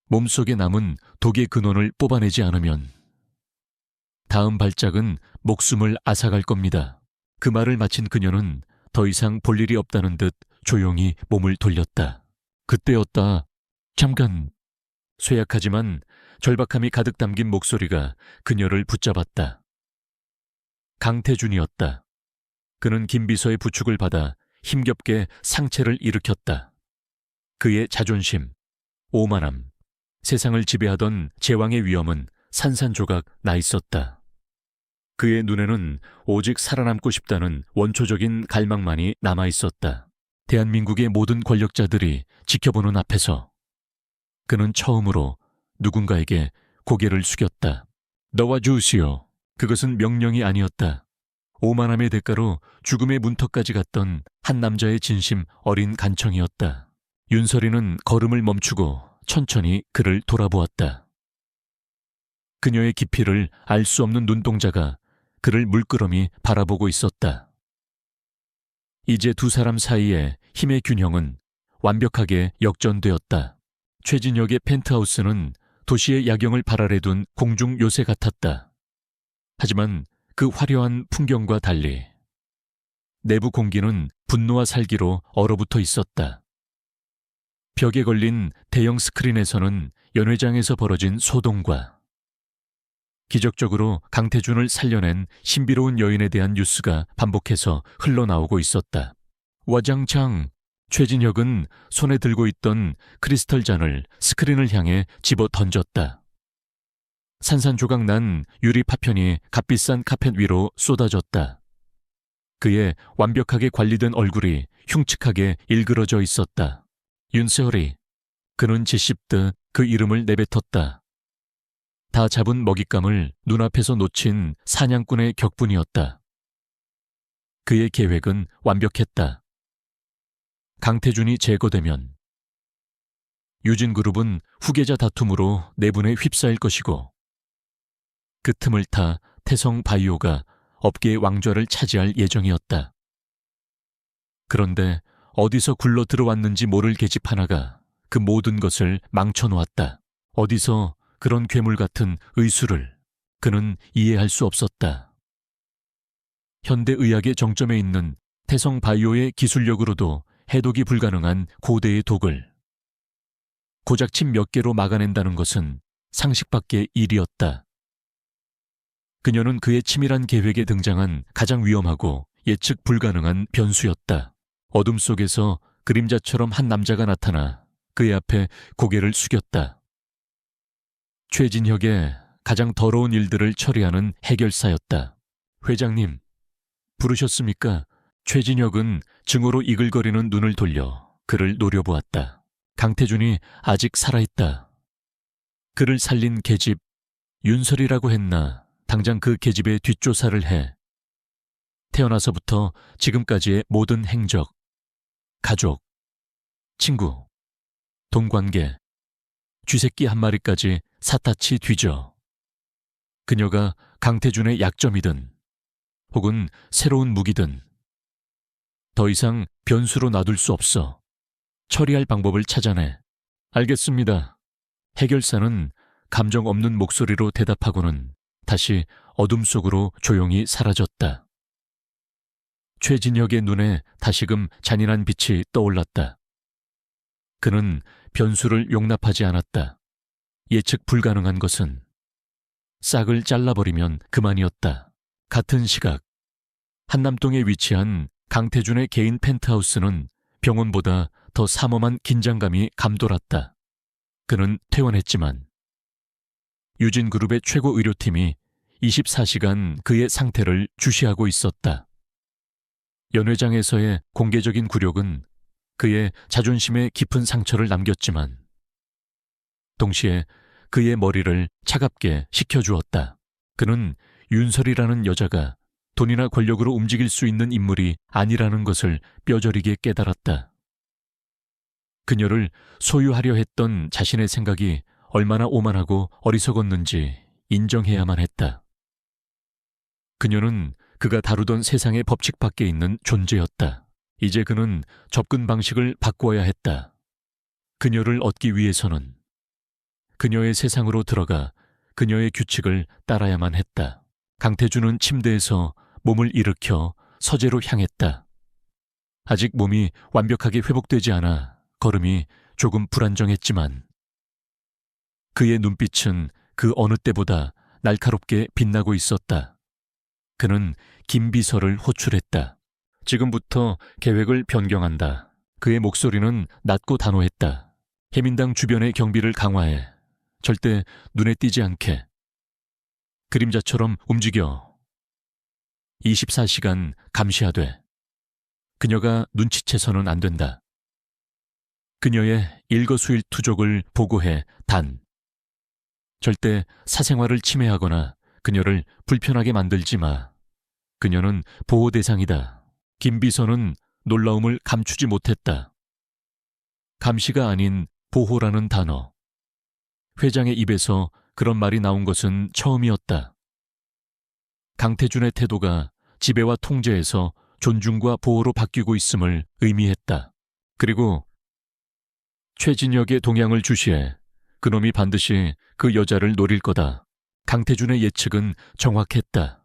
몸속에 남은 독의 근원을 뽑아내지 않으면 다음 발작은 목숨을 앗아갈 겁니다. 그 말을 마친 그녀는 더 이상 볼 일이 없다는 듯 조용히 몸을 돌렸다. 그때였다. 잠깐. 쇠약하지만 절박함이 가득 담긴 목소리가 그녀를 붙잡았다. 강태준이었다. 그는 김비서의 부축을 받아 힘겹게 상체를 일으켰다. 그의 자존심, 오만함, 세상을 지배하던 제왕의 위엄은 산산조각 나 있었다. 그의 눈에는 오직 살아남고 싶다는 원초적인 갈망만이 남아 있었다. 대한민국의 모든 권력자들이 지켜보는 앞에서 그는 처음으로 누군가에게 고개를 숙였다. 너와 주시오. 그것은 명령이 아니었다. 오만함의 대가로 죽음의 문턱까지 갔던 한 남자의 진심 어린 간청이었다. 윤설이는 걸음을 멈추고 천천히 그를 돌아보았다. 그녀의 깊이를 알 수 없는 눈동자가 그를 물끄러미 바라보고 있었다. 이제 두 사람 사이의 힘의 균형은 완벽하게 역전되었다. 최진혁의 펜트하우스는 도시의 야경을 발아래 둔 공중 요새 같았다. 하지만 그 화려한 풍경과 달리 내부 공기는 분노와 살기로 얼어붙어 있었다. 벽에 걸린 대형 스크린에서는 연회장에서 벌어진 소동과 기적적으로 강태준을 살려낸 신비로운 여인에 대한 뉴스가 반복해서 흘러나오고 있었다. 와장창. 최진혁은 손에 들고 있던 크리스털 잔을 스크린을 향해 집어 던졌다. 산산조각 난 유리 파편이 값비싼 카펫 위로 쏟아졌다. 그의 완벽하게 관리된 얼굴이 흉측하게 일그러져 있었다. 윤세월이. 그는 짓씹듯 그 이름을 내뱉었다. 다 잡은 먹잇감을 눈앞에서 놓친 사냥꾼의 격분이었다. 그의 계획은 완벽했다. 강태준이 제거되면 유진그룹은 후계자 다툼으로 내분에 휩싸일 것이고 그 틈을 타 태성바이오가 업계의 왕좌를 차지할 예정이었다. 그런데 어디서 굴러 들어왔는지 모를 계집 하나가 그 모든 것을 망쳐놓았다. 어디서 그런 괴물 같은 의술을 그는 이해할 수 없었다. 현대의학의 정점에 있는 태성바이오의 기술력으로도 해독이 불가능한 고대의 독을 고작침 몇 개로 막아낸다는 것은 상식 밖의 일이었다. 그녀는 그의 치밀한 계획에 등장한 가장 위험하고 예측 불가능한 변수였다. 어둠 속에서 그림자처럼 한 남자가 나타나 그의 앞에 고개를 숙였다. 최진혁의 가장 더러운 일들을 처리하는 해결사였다. 회장님, 부르셨습니까? 최진혁은 증오로 이글거리는 눈을 돌려 그를 노려보았다. 강태준이 아직 살아있다. 그를 살린 계집, 윤설이라고 했나 당장 그 계집의 뒷조사를 해. 태어나서부터 지금까지의 모든 행적, 가족, 친구, 돈관계, 쥐새끼 한 마리까지 샅샅이 뒤져. 그녀가 강태준의 약점이든 혹은 새로운 무기든 더 이상 변수로 놔둘 수 없어. 처리할 방법을 찾아내. 알겠습니다. 해결사는 감정 없는 목소리로 대답하고는 다시 어둠 속으로 조용히 사라졌다. 최진혁의 눈에 다시금 잔인한 빛이 떠올랐다. 그는 변수를 용납하지 않았다. 예측 불가능한 것은 싹을 잘라버리면 그만이었다. 같은 시각 한남동에 위치한 강태준의 개인 펜트하우스는 병원보다 더 삼엄한 긴장감이 감돌았다. 그는 퇴원했지만 유진그룹의 최고 의료팀이 24시간 그의 상태를 주시하고 있었다. 연회장에서의 공개적인 굴욕은 그의 자존심에 깊은 상처를 남겼지만 동시에 그의 머리를 차갑게 식혀주었다. 그는 윤설이라는 여자가 돈이나 권력으로 움직일 수 있는 인물이 아니라는 것을 뼈저리게 깨달았다. 그녀를 소유하려 했던 자신의 생각이 얼마나 오만하고 어리석었는지 인정해야만 했다. 그녀는 그가 다루던 세상의 법칙 밖에 있는 존재였다. 이제 그는 접근 방식을 바꾸어야 했다. 그녀를 얻기 위해서는 그녀의 세상으로 들어가 그녀의 규칙을 따라야만 했다. 강태준은 침대에서 몸을 일으켜 서재로 향했다. 아직 몸이 완벽하게 회복되지 않아 걸음이 조금 불안정했지만 그의 눈빛은 그 어느 때보다 날카롭게 빛나고 있었다. 그는 김비서를 호출했다. 지금부터 계획을 변경한다. 그의 목소리는 낮고 단호했다. 해민당 주변의 경비를 강화해. 절대 눈에 띄지 않게. 그림자처럼 움직여. 24시간 감시하되. 그녀가 눈치채서는 안 된다. 그녀의 일거수일투족을 보고해 단. 절대 사생활을 침해하거나 그녀를 불편하게 만들지 마. 그녀는 보호 대상이다. 김비서는 놀라움을 감추지 못했다. 감시가 아닌 보호라는 단어. 회장의 입에서 그런 말이 나온 것은 처음이었다. 강태준의 태도가 지배와 통제에서 존중과 보호로 바뀌고 있음을 의미했다. 그리고 최진혁의 동향을 주시해 그놈이 반드시 그 여자를 노릴 거다. 강태준의 예측은 정확했다.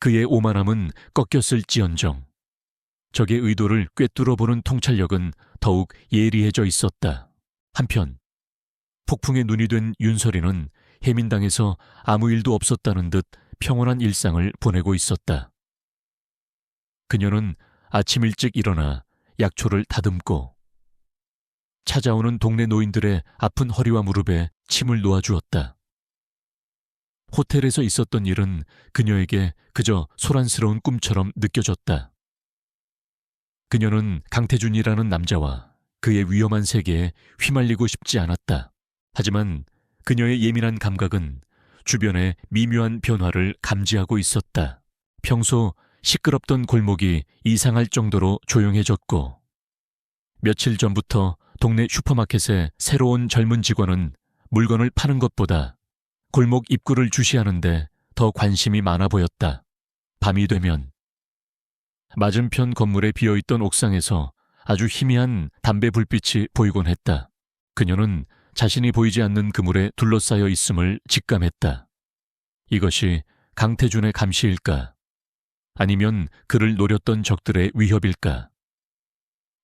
그의 오만함은 꺾였을지언정 적의 의도를 꿰뚫어보는 통찰력은 더욱 예리해져 있었다. 한편 폭풍의 눈이 된 윤설이는 해민당에서 아무 일도 없었다는 듯 평온한 일상을 보내고 있었다. 그녀는 아침 일찍 일어나 약초를 다듬고 찾아오는 동네 노인들의 아픈 허리와 무릎에 침을 놓아주었다. 호텔에서 있었던 일은 그녀에게 그저 소란스러운 꿈처럼 느껴졌다. 그녀는 강태준이라는 남자와 그의 위험한 세계에 휘말리고 싶지 않았다. 하지만 그녀의 예민한 감각은 주변의 미묘한 변화를 감지하고 있었다. 평소 시끄럽던 골목이 이상할 정도로 조용해졌고 며칠 전부터 동네 슈퍼마켓에 새로운 젊은 직원은 물건을 파는 것보다 골목 입구를 주시하는데 더 관심이 많아 보였다. 밤이 되면 맞은편 건물에 비어있던 옥상에서 아주 희미한 담배 불빛이 보이곤 했다. 그녀는 자신이 보이지 않는 그물에 둘러싸여 있음을 직감했다. 이것이 강태준의 감시일까? 아니면 그를 노렸던 적들의 위협일까?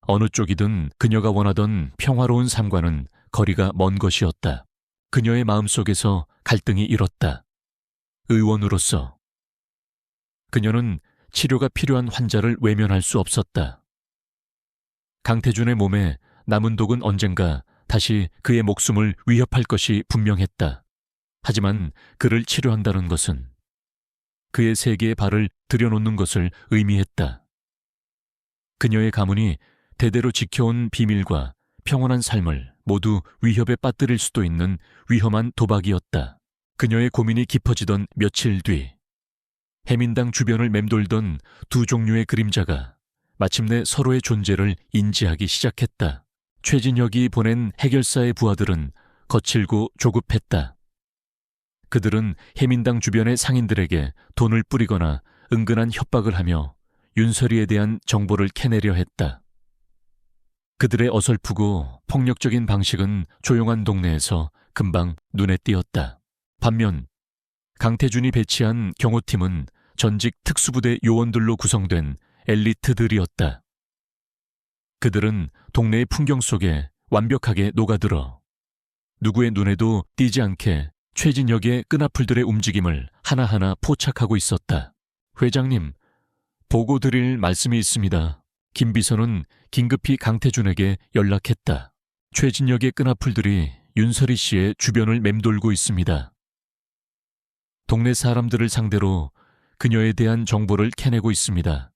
어느 쪽이든 그녀가 원하던 평화로운 삶과는 거리가 먼 것이었다. 그녀의 마음속에서 갈등이 일었다. 의원으로서 그녀는 치료가 필요한 환자를 외면할 수 없었다. 강태준의 몸에 남은 독은 언젠가 다시 그의 목숨을 위협할 것이 분명했다. 하지만 그를 치료한다는 것은 그의 세계에 발을 들여놓는 것을 의미했다. 그녀의 가문이 대대로 지켜온 비밀과 평온한 삶을 모두 위협에 빠뜨릴 수도 있는 위험한 도박이었다. 그녀의 고민이 깊어지던 며칠 뒤 해민당 주변을 맴돌던 두 종류의 그림자가 마침내 서로의 존재를 인지하기 시작했다. 최진혁이 보낸 해결사의 부하들은 거칠고 조급했다. 그들은 해민당 주변의 상인들에게 돈을 뿌리거나 은근한 협박을 하며 윤설이에 대한 정보를 캐내려 했다. 그들의 어설프고 폭력적인 방식은 조용한 동네에서 금방 눈에 띄었다. 반면 강태준이 배치한 경호팀은 전직 특수부대 요원들로 구성된 엘리트들이었다. 그들은 동네의 풍경 속에 완벽하게 녹아들어 누구의 눈에도 띄지 않게 최진혁의 끈앞풀들의 움직임을 하나하나 포착하고 있었다. 회장님, 보고 드릴 말씀이 있습니다. 김 비서는 긴급히 강태준에게 연락했다. 최진혁의 끈앞풀들이 윤설이 씨의 주변을 맴돌고 있습니다. 동네 사람들을 상대로 그녀에 대한 정보를 캐내고 있습니다.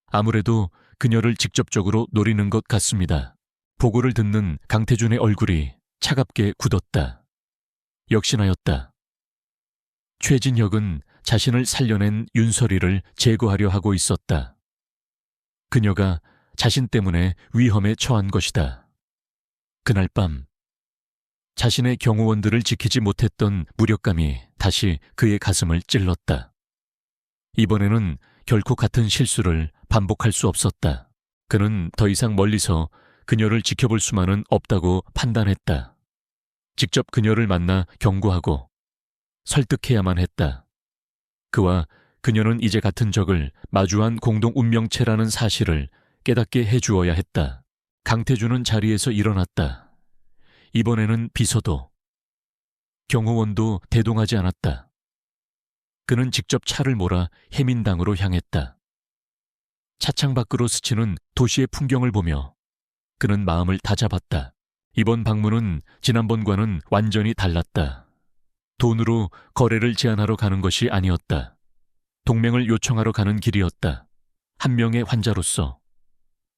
아무래도 그녀를 직접적으로 노리는 것 같습니다. 보고를 듣는 강태준의 얼굴이 차갑게 굳었다. 역시나였다. 최진혁은 자신을 살려낸 윤설이를 제거하려 하고 있었다. 그녀가 자신 때문에 위험에 처한 것이다. 그날 밤 자신의 경호원들을 지키지 못했던 무력감이 다시 그의 가슴을 찔렀다. 이번에는 결코 같은 실수를 반복할 수 없었다. 그는 더 이상 멀리서 그녀를 지켜볼 수만은 없다고 판단했다. 직접 그녀를 만나 경고하고 설득해야만 했다. 그와 그녀는 이제 같은 적을 마주한 공동 운명체라는 사실을 깨닫게 해주어야 했다. 강태준은 자리에서 일어났다. 이번에는 비서도, 경호원도 대동하지 않았다. 그는 직접 차를 몰아 해민당으로 향했다. 차창 밖으로 스치는 도시의 풍경을 보며 그는 마음을 다잡았다. 이번 방문은 지난번과는 완전히 달랐다. 돈으로 거래를 제안하러 가는 것이 아니었다. 동맹을 요청하러 가는 길이었다. 한 명의 환자로서,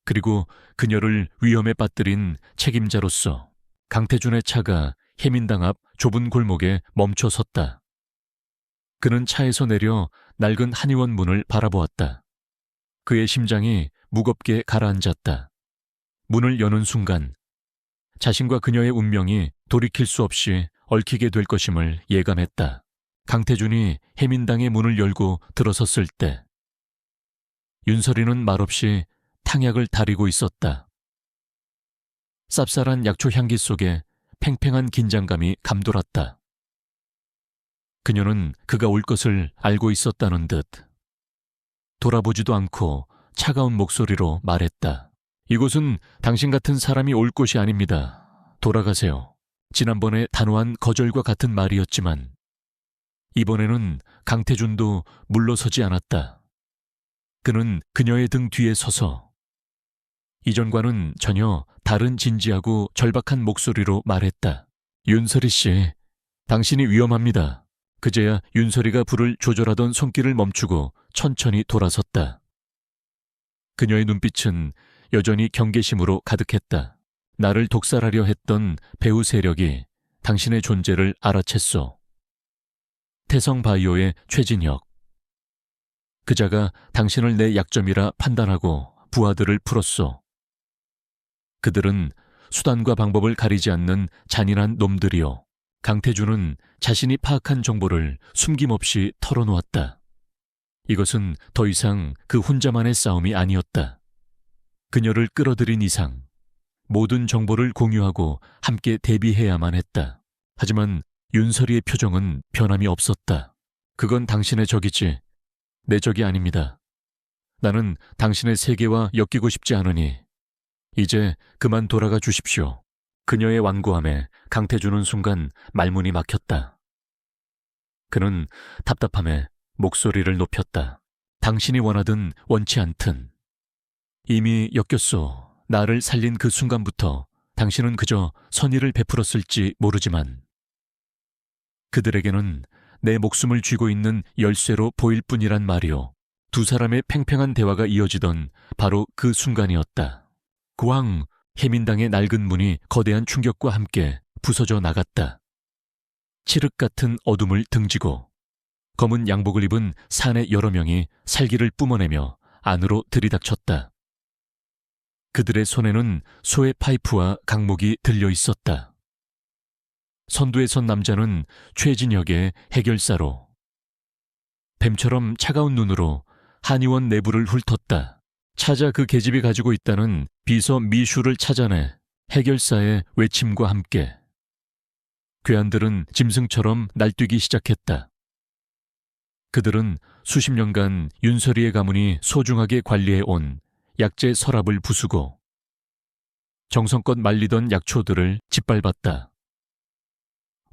그리고 그녀를 위험에 빠뜨린 책임자로서. 강태준의 차가 해민당 앞 좁은 골목에 멈춰 섰다. 그는 차에서 내려 낡은 한의원 문을 바라보았다. 그의 심장이 무겁게 가라앉았다. 문을 여는 순간 자신과 그녀의 운명이 돌이킬 수 없이 얽히게 될 것임을 예감했다. 강태준이 해민당의 문을 열고 들어섰을 때 윤설이는 말없이 탕약을 다리고 있었다. 쌉쌀한 약초 향기 속에 팽팽한 긴장감이 감돌았다. 그녀는 그가 올 것을 알고 있었다는 듯 돌아보지도 않고 차가운 목소리로 말했다. 이곳은 당신 같은 사람이 올 곳이 아닙니다. 돌아가세요. 지난번에 단호한 거절과 같은 말이었지만 이번에는 강태준도 물러서지 않았다. 그는 그녀의 등 뒤에 서서 이전과는 전혀 다른 진지하고 절박한 목소리로 말했다. 윤설이 씨, 당신이 위험합니다. 그제야 윤설이가 불을 조절하던 손길을 멈추고 천천히 돌아섰다. 그녀의 눈빛은 여전히 경계심으로 가득했다. 나를 독살하려 했던 배후 세력이 당신의 존재를 알아챘소. 태성바이오의 최진혁. 그자가 당신을 내 약점이라 판단하고 부하들을 풀었소. 그들은 수단과 방법을 가리지 않는 잔인한 놈들이요. 강태준은 자신이 파악한 정보를 숨김없이 털어놓았다. 이것은 더 이상 그 혼자만의 싸움이 아니었다. 그녀를 끌어들인 이상 모든 정보를 공유하고 함께 대비해야만 했다. 하지만 윤설이의 표정은 변함이 없었다. 그건 당신의 적이지 내 적이 아닙니다. 나는 당신의 세계와 엮이고 싶지 않으니 이제 그만 돌아가 주십시오. 그녀의 완고함에 강태준은 순간 말문이 막혔다. 그는 답답함에 목소리를 높였다. 당신이 원하든 원치 않든 이미 엮였소. 나를 살린 그 순간부터 당신은 그저 선의를 베풀었을지 모르지만 그들에게는 내 목숨을 쥐고 있는 열쇠로 보일 뿐이란 말이오. 두 사람의 팽팽한 대화가 이어지던 바로 그 순간이었다. 고왕, 해민당의 낡은 문이 거대한 충격과 함께 부서져 나갔다. 칠흑 같은 어둠을 등지고 검은 양복을 입은 사내 여러 명이 살기를 뿜어내며 안으로 들이닥쳤다. 그들의 손에는 소의 파이프와 강목이 들려 있었다. 선두에 선 남자는 최진혁의 해결사로 뱀처럼 차가운 눈으로 한의원 내부를 훑었다. 찾아 그 계집이 가지고 있다는 비서 미슈를 찾아내 해결사의 외침과 함께 괴한들은 짐승처럼 날뛰기 시작했다. 그들은 수십 년간 윤설이의 가문이 소중하게 관리해온 약재 서랍을 부수고 정성껏 말리던 약초들을 짓밟았다.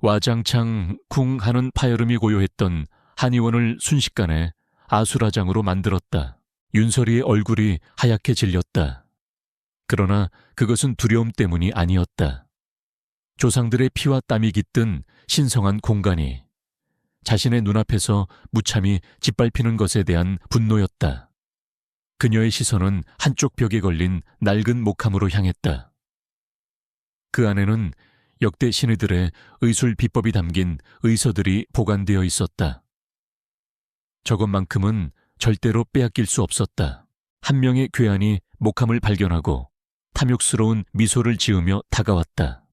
와장창 쿵 하는 파열음이 고요했던 한의원을 순식간에 아수라장으로 만들었다. 윤설이의 얼굴이 하얗게 질렸다. 그러나 그것은 두려움 때문이 아니었다. 조상들의 피와 땀이 깃든 신성한 공간이 자신의 눈앞에서 무참히 짓밟히는 것에 대한 분노였다. 그녀의 시선은 한쪽 벽에 걸린 낡은 목함으로 향했다. 그 안에는 역대 신의들의 의술 비법이 담긴 의서들이 보관되어 있었다. 저것만큼은 절대로 빼앗길 수 없었다. 한 명의 괴한이 목함을 발견하고 탐욕스러운 미소를 지으며 다가왔다.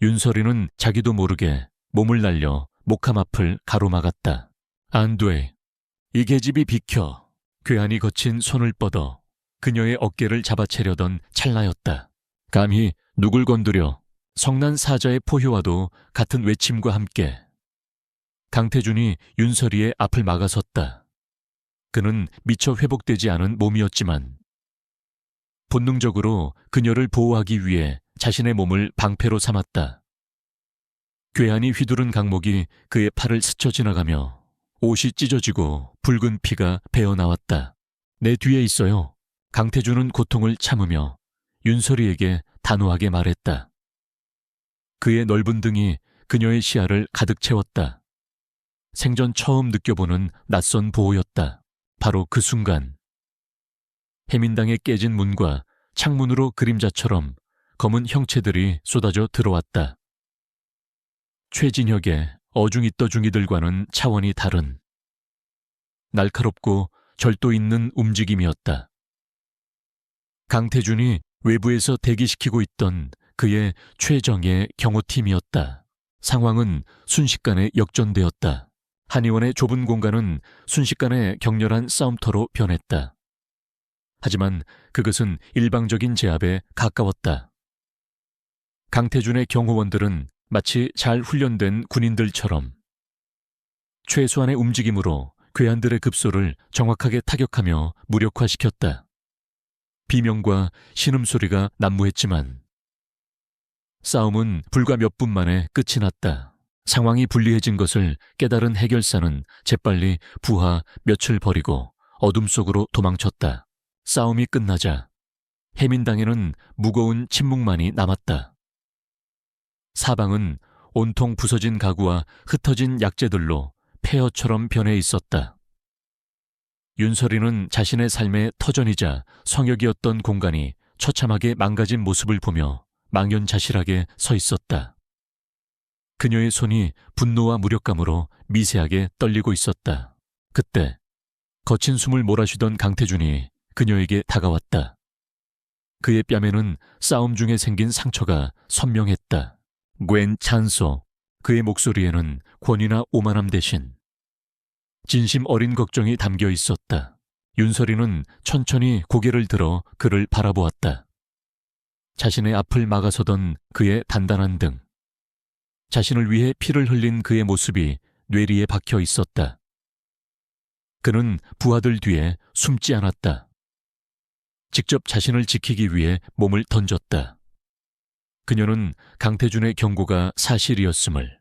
윤설이는 자기도 모르게 몸을 날려 목함 앞을 가로막았다. 안 돼. 이 계집이 비켜. 괴한이 거친 손을 뻗어 그녀의 어깨를 잡아채려던 찰나였다. 감히 누굴 건드려. 성난 사자의 포효와도 같은 외침과 함께 강태준이 윤설이의 앞을 막아섰다. 그는 미처 회복되지 않은 몸이었지만 본능적으로 그녀를 보호하기 위해 자신의 몸을 방패로 삼았다. 괴한이 휘두른 강목이 그의 팔을 스쳐 지나가며 옷이 찢어지고 붉은 피가 배어나왔다. 내 뒤에 있어요. 강태준은 고통을 참으며 윤설이에게 단호하게 말했다. 그의 넓은 등이 그녀의 시야를 가득 채웠다. 생전 처음 느껴보는 낯선 보호였다. 바로 그 순간 해민당의 깨진 문과 창문으로 그림자처럼 검은 형체들이 쏟아져 들어왔다. 최진혁의 어중이떠중이들과는 차원이 다른 날카롭고 절도 있는 움직임이었다. 강태준이 외부에서 대기시키고 있던 그의 최정예 경호팀이었다. 상황은 순식간에 역전되었다. 한의원의 좁은 공간은 순식간에 격렬한 싸움터로 변했다. 하지만 그것은 일방적인 제압에 가까웠다. 강태준의 경호원들은 마치 잘 훈련된 군인들처럼 최소한의 움직임으로 괴한들의 급소를 정확하게 타격하며 무력화시켰다. 비명과 신음소리가 난무했지만 싸움은 불과 몇 분 만에 끝이 났다. 상황이 불리해진 것을 깨달은 해결사는 재빨리 부하 몇을 버리고 어둠 속으로 도망쳤다. 싸움이 끝나자 해민당에는 무거운 침묵만이 남았다. 사방은 온통 부서진 가구와 흩어진 약재들로 폐허처럼 변해 있었다. 윤설이는 자신의 삶의 터전이자 성역이었던 공간이 처참하게 망가진 모습을 보며 망연자실하게 서 있었다. 그녀의 손이 분노와 무력감으로 미세하게 떨리고 있었다. 그때 거친 숨을 몰아쉬던 강태준이 그녀에게 다가왔다. 그의 뺨에는 싸움 중에 생긴 상처가 선명했다. 괸 찬소. 그의 목소리에는 권위나 오만함 대신 진심 어린 걱정이 담겨 있었다. 윤설이는 천천히 고개를 들어 그를 바라보았다. 자신의 앞을 막아서던 그의 단단한 등, 자신을 위해 피를 흘린 그의 모습이 뇌리에 박혀 있었다. 그는 부하들 뒤에 숨지 않았다. 직접 자신을 지키기 위해 몸을 던졌다. 그녀는 강태준의 경고가 사실이었음을,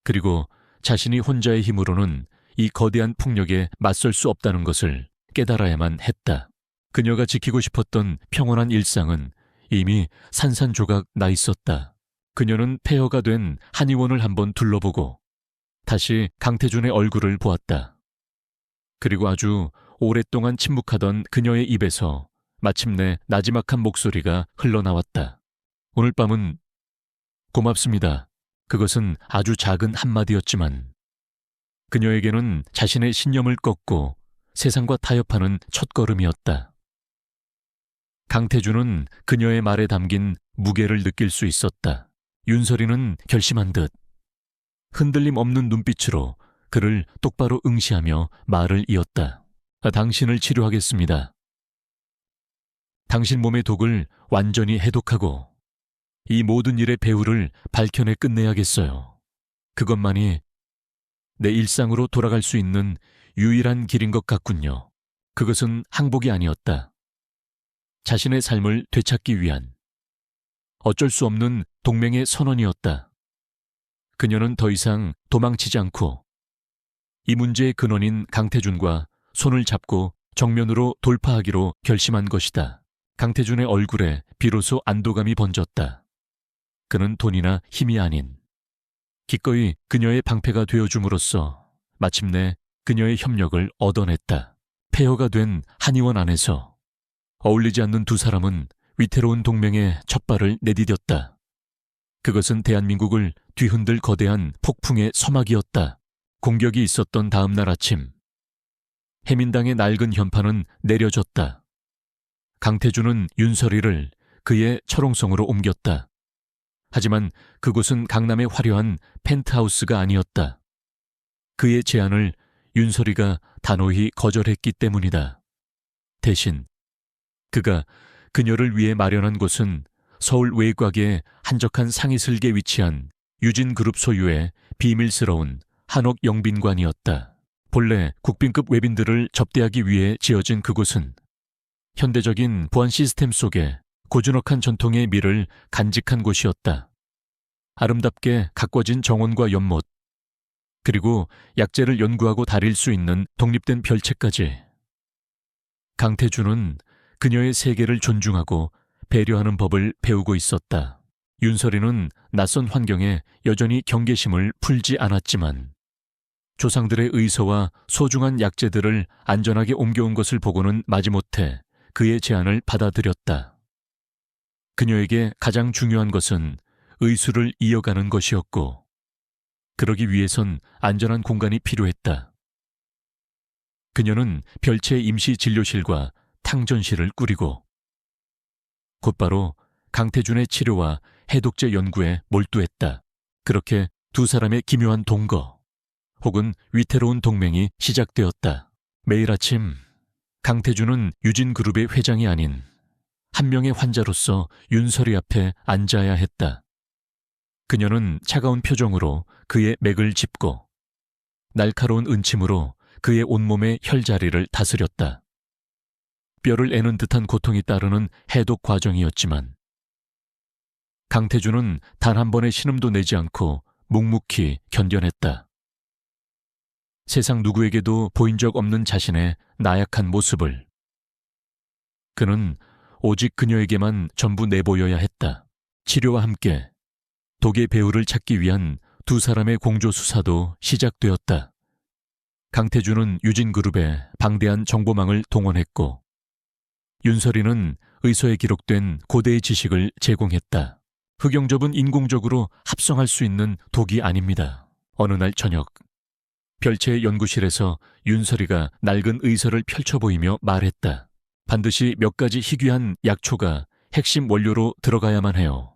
그리고 자신이 혼자의 힘으로는 이 거대한 폭력에 맞설 수 없다는 것을 깨달아야만 했다. 그녀가 지키고 싶었던 평온한 일상은 이미 산산조각 나 있었다. 그녀는 폐허가 된 한의원을 한번 둘러보고 다시 강태준의 얼굴을 보았다. 그리고 아주 오랫동안 침묵하던 그녀의 입에서 마침내 나지막한 목소리가 흘러나왔다. 오늘 밤은 고맙습니다. 그것은 아주 작은 한마디였지만 그녀에게는 자신의 신념을 꺾고 세상과 타협하는 첫걸음이었다. 강태준은 그녀의 말에 담긴 무게를 느낄 수 있었다. 윤설이는 결심한 듯 흔들림 없는 눈빛으로 그를 똑바로 응시하며 말을 이었다. 당신을 치료하겠습니다. 당신 몸의 독을 완전히 해독하고 이 모든 일의 배후를 밝혀내 끝내야겠어요. 그것만이 내 일상으로 돌아갈 수 있는 유일한 길인 것 같군요. 그것은 항복이 아니었다. 자신의 삶을 되찾기 위한 어쩔 수 없는 동맹의 선언이었다. 그녀는 더 이상 도망치지 않고 이 문제의 근원인 강태준과 손을 잡고 정면으로 돌파하기로 결심한 것이다. 강태준의 얼굴에 비로소 안도감이 번졌다. 그는 돈이나 힘이 아닌 기꺼이 그녀의 방패가 되어줌으로써 마침내 그녀의 협력을 얻어냈다. 폐허가 된 한의원 안에서 어울리지 않는 두 사람은 위태로운 동맹의 첫발을 내디뎠다. 그것은 대한민국을 뒤흔들 거대한 폭풍의 서막이었다. 공격이 있었던 다음 날 아침, 해민당의 낡은 현판은 내려졌다. 강태준은 윤설이를 그의 철옹성으로 옮겼다. 하지만 그곳은 강남의 화려한 펜트하우스가 아니었다. 그의 제안을 윤설이가 단호히 거절했기 때문이다. 대신 그가 그녀를 위해 마련한 곳은 서울 외곽의 한적한 상이슬게 위치한 유진그룹 소유의 비밀스러운 한옥 영빈관이었다. 본래 국빈급 외빈들을 접대하기 위해 지어진 그곳은 현대적인 보안 시스템 속에 고즈넉한 전통의 미를 간직한 곳이었다. 아름답게 가꿔진 정원과 연못, 그리고 약재를 연구하고 다릴 수 있는 독립된 별채까지. 강태주는 그녀의 세계를 존중하고 배려하는 법을 배우고 있었다. 윤설이는 낯선 환경에 여전히 경계심을 풀지 않았지만 조상들의 의서와 소중한 약재들을 안전하게 옮겨온 것을 보고는 마지못해 그의 제안을 받아들였다. 그녀에게 가장 중요한 것은 의술을 이어가는 것이었고, 그러기 위해선 안전한 공간이 필요했다. 그녀는 별채 임시 진료실과 탕전실을 꾸리고 곧바로 강태준의 치료와 해독제 연구에 몰두했다. 그렇게 두 사람의 기묘한 동거 혹은 위태로운 동맹이 시작되었다. 매일 아침 강태준은 유진그룹의 회장이 아닌 한 명의 환자로서 윤설이 앞에 앉아야 했다. 그녀는 차가운 표정으로 그의 맥을 짚고 날카로운 은침으로 그의 온몸의 혈자리를 다스렸다. 뼈를 애는 듯한 고통이 따르는 해독 과정이었지만 강태준은 단 한 번의 신음도 내지 않고 묵묵히 견뎌냈다. 세상 누구에게도 보인 적 없는 자신의 나약한 모습을 그는 오직 그녀에게만 전부 내보여야 했다. 치료와 함께 독의 배후를 찾기 위한 두 사람의 공조 수사도 시작되었다. 강태준은 유진그룹에 방대한 정보망을 동원했고 윤설이는 의서에 기록된 고대의 지식을 제공했다. 흑영접은 인공적으로 합성할 수 있는 독이 아닙니다. 어느 날 저녁 별채의 연구실에서 윤설이가 낡은 의서를 펼쳐 보이며 말했다. 반드시 몇 가지 희귀한 약초가 핵심 원료로 들어가야만 해요.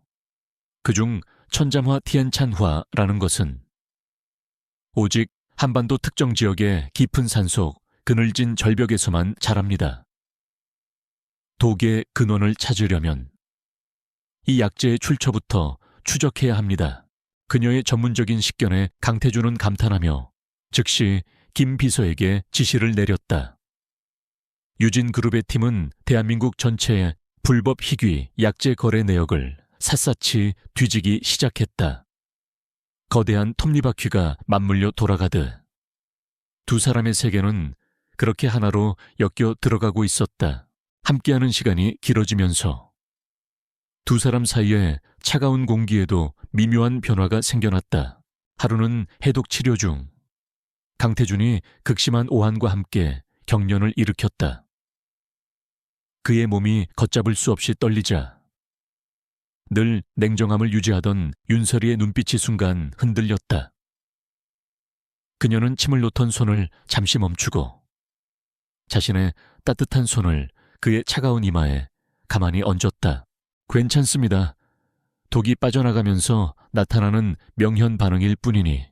그중 천잠화 티안찬화라는 것은 오직 한반도 특정 지역의 깊은 산속 그늘진 절벽에서만 자랍니다. 독의 근원을 찾으려면 이 약재의 출처부터 추적해야 합니다. 그녀의 전문적인 식견에 강태준은 감탄하며 즉시 김 비서에게 지시를 내렸다. 유진그룹의 팀은 대한민국 전체의 불법 희귀 약재 거래 내역을 샅샅이 뒤지기 시작했다. 거대한 톱니바퀴가 맞물려 돌아가듯 두 사람의 세계는 그렇게 하나로 엮여 들어가고 있었다. 함께하는 시간이 길어지면서 두 사람 사이에 차가운 공기에도 미묘한 변화가 생겨났다. 하루는 해독 치료 중 강태준이 극심한 오한과 함께 경련을 일으켰다. 그의 몸이 걷잡을 수 없이 떨리자 늘 냉정함을 유지하던 윤설이의 눈빛이 순간 흔들렸다. 그녀는 침을 놓던 손을 잠시 멈추고 자신의 따뜻한 손을 그의 차가운 이마에 가만히 얹었다. 괜찮습니다. 독이 빠져나가면서 나타나는 명현 반응일 뿐이니.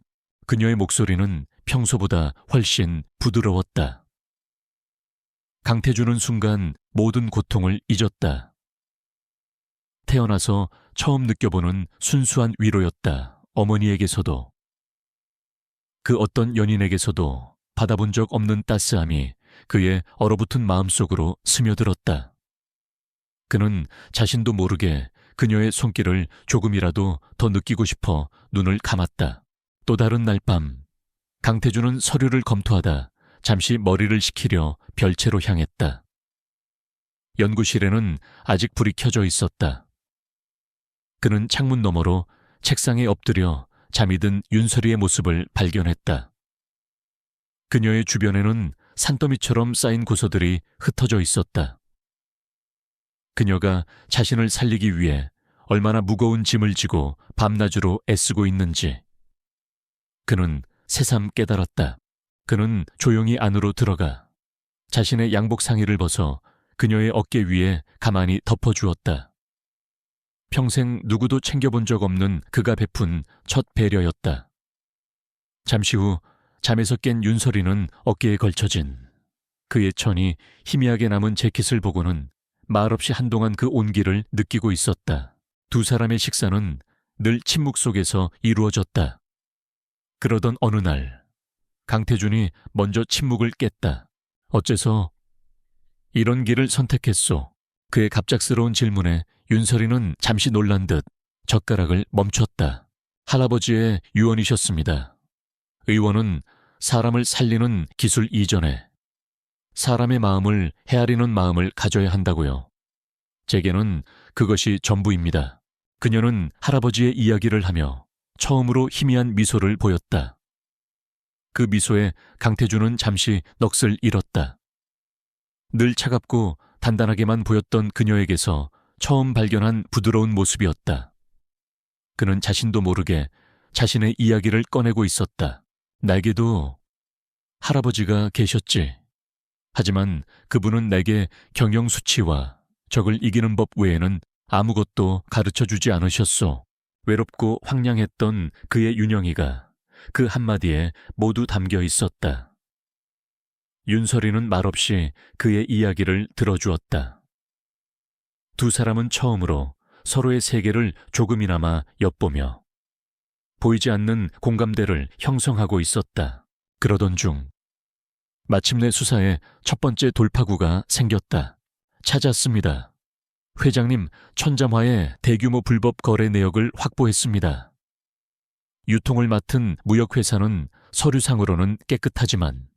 그녀의 목소리는 평소보다 훨씬 부드러웠다. 강태준은 순간 모든 고통을 잊었다. 태어나서 처음 느껴보는 순수한 위로였다. 어머니에게서도 그 어떤 연인에게서도 받아본 적 없는 따스함이 그의 얼어붙은 마음속으로 스며들었다. 그는 자신도 모르게 그녀의 손길을 조금이라도 더 느끼고 싶어 눈을 감았다. 또 다른 날 밤 강태준은 서류를 검토하다 잠시 머리를 식히려 별채로 향했다. 연구실에는 아직 불이 켜져 있었다. 그는 창문 너머로 책상에 엎드려 잠이 든 윤설이의 모습을 발견했다. 그녀의 주변에는 산더미처럼 쌓인 고서들이 흩어져 있었다. 그녀가 자신을 살리기 위해 얼마나 무거운 짐을 지고 밤낮으로 애쓰고 있는지 그는 새삼 깨달았다. 그는 조용히 안으로 들어가 자신의 양복 상의를 벗어 그녀의 어깨 위에 가만히 덮어주었다. 평생 누구도 챙겨본 적 없는 그가 베푼 첫 배려였다. 잠시 후 잠에서 깬 윤설이는 어깨에 걸쳐진 그의 천이 희미하게 남은 재킷을 보고는 말없이 한동안 그 온기를 느끼고 있었다. 두 사람의 식사는 늘 침묵 속에서 이루어졌다. 그러던 어느 날 강태준이 먼저 침묵을 깼다. 어째서 이런 길을 선택했소? 그의 갑작스러운 질문에 윤설이는 잠시 놀란 듯 젓가락을 멈췄다. 할아버지의 유언이셨습니다. 의원은 사람을 살리는 기술 이전에 사람의 마음을 헤아리는 마음을 가져야 한다고요. 제게는 그것이 전부입니다. 그녀는 할아버지의 이야기를 하며 처음으로 희미한 미소를 보였다. 그 미소에 강태준은 잠시 넋을 잃었다. 늘 차갑고 단단하게만 보였던 그녀에게서 처음 발견한 부드러운 모습이었다. 그는 자신도 모르게 자신의 이야기를 꺼내고 있었다. 나에게도 할아버지가 계셨지. 하지만 그분은 내게 경영수치와 적을 이기는 법 외에는 아무것도 가르쳐주지 않으셨소. 외롭고 황량했던 그의 윤영이가 그 한마디에 모두 담겨 있었다. 윤설이는 말없이 그의 이야기를 들어주었다. 두 사람은 처음으로 서로의 세계를 조금이나마 엿보며 보이지 않는 공감대를 형성하고 있었다. 그러던 중 마침내 수사에 첫 번째 돌파구가 생겼다. 찾았습니다. 회장님, 천잠화의 대규모 불법 거래 내역을 확보했습니다. 유통을 맡은 무역회사는 서류상으로는 깨끗하지만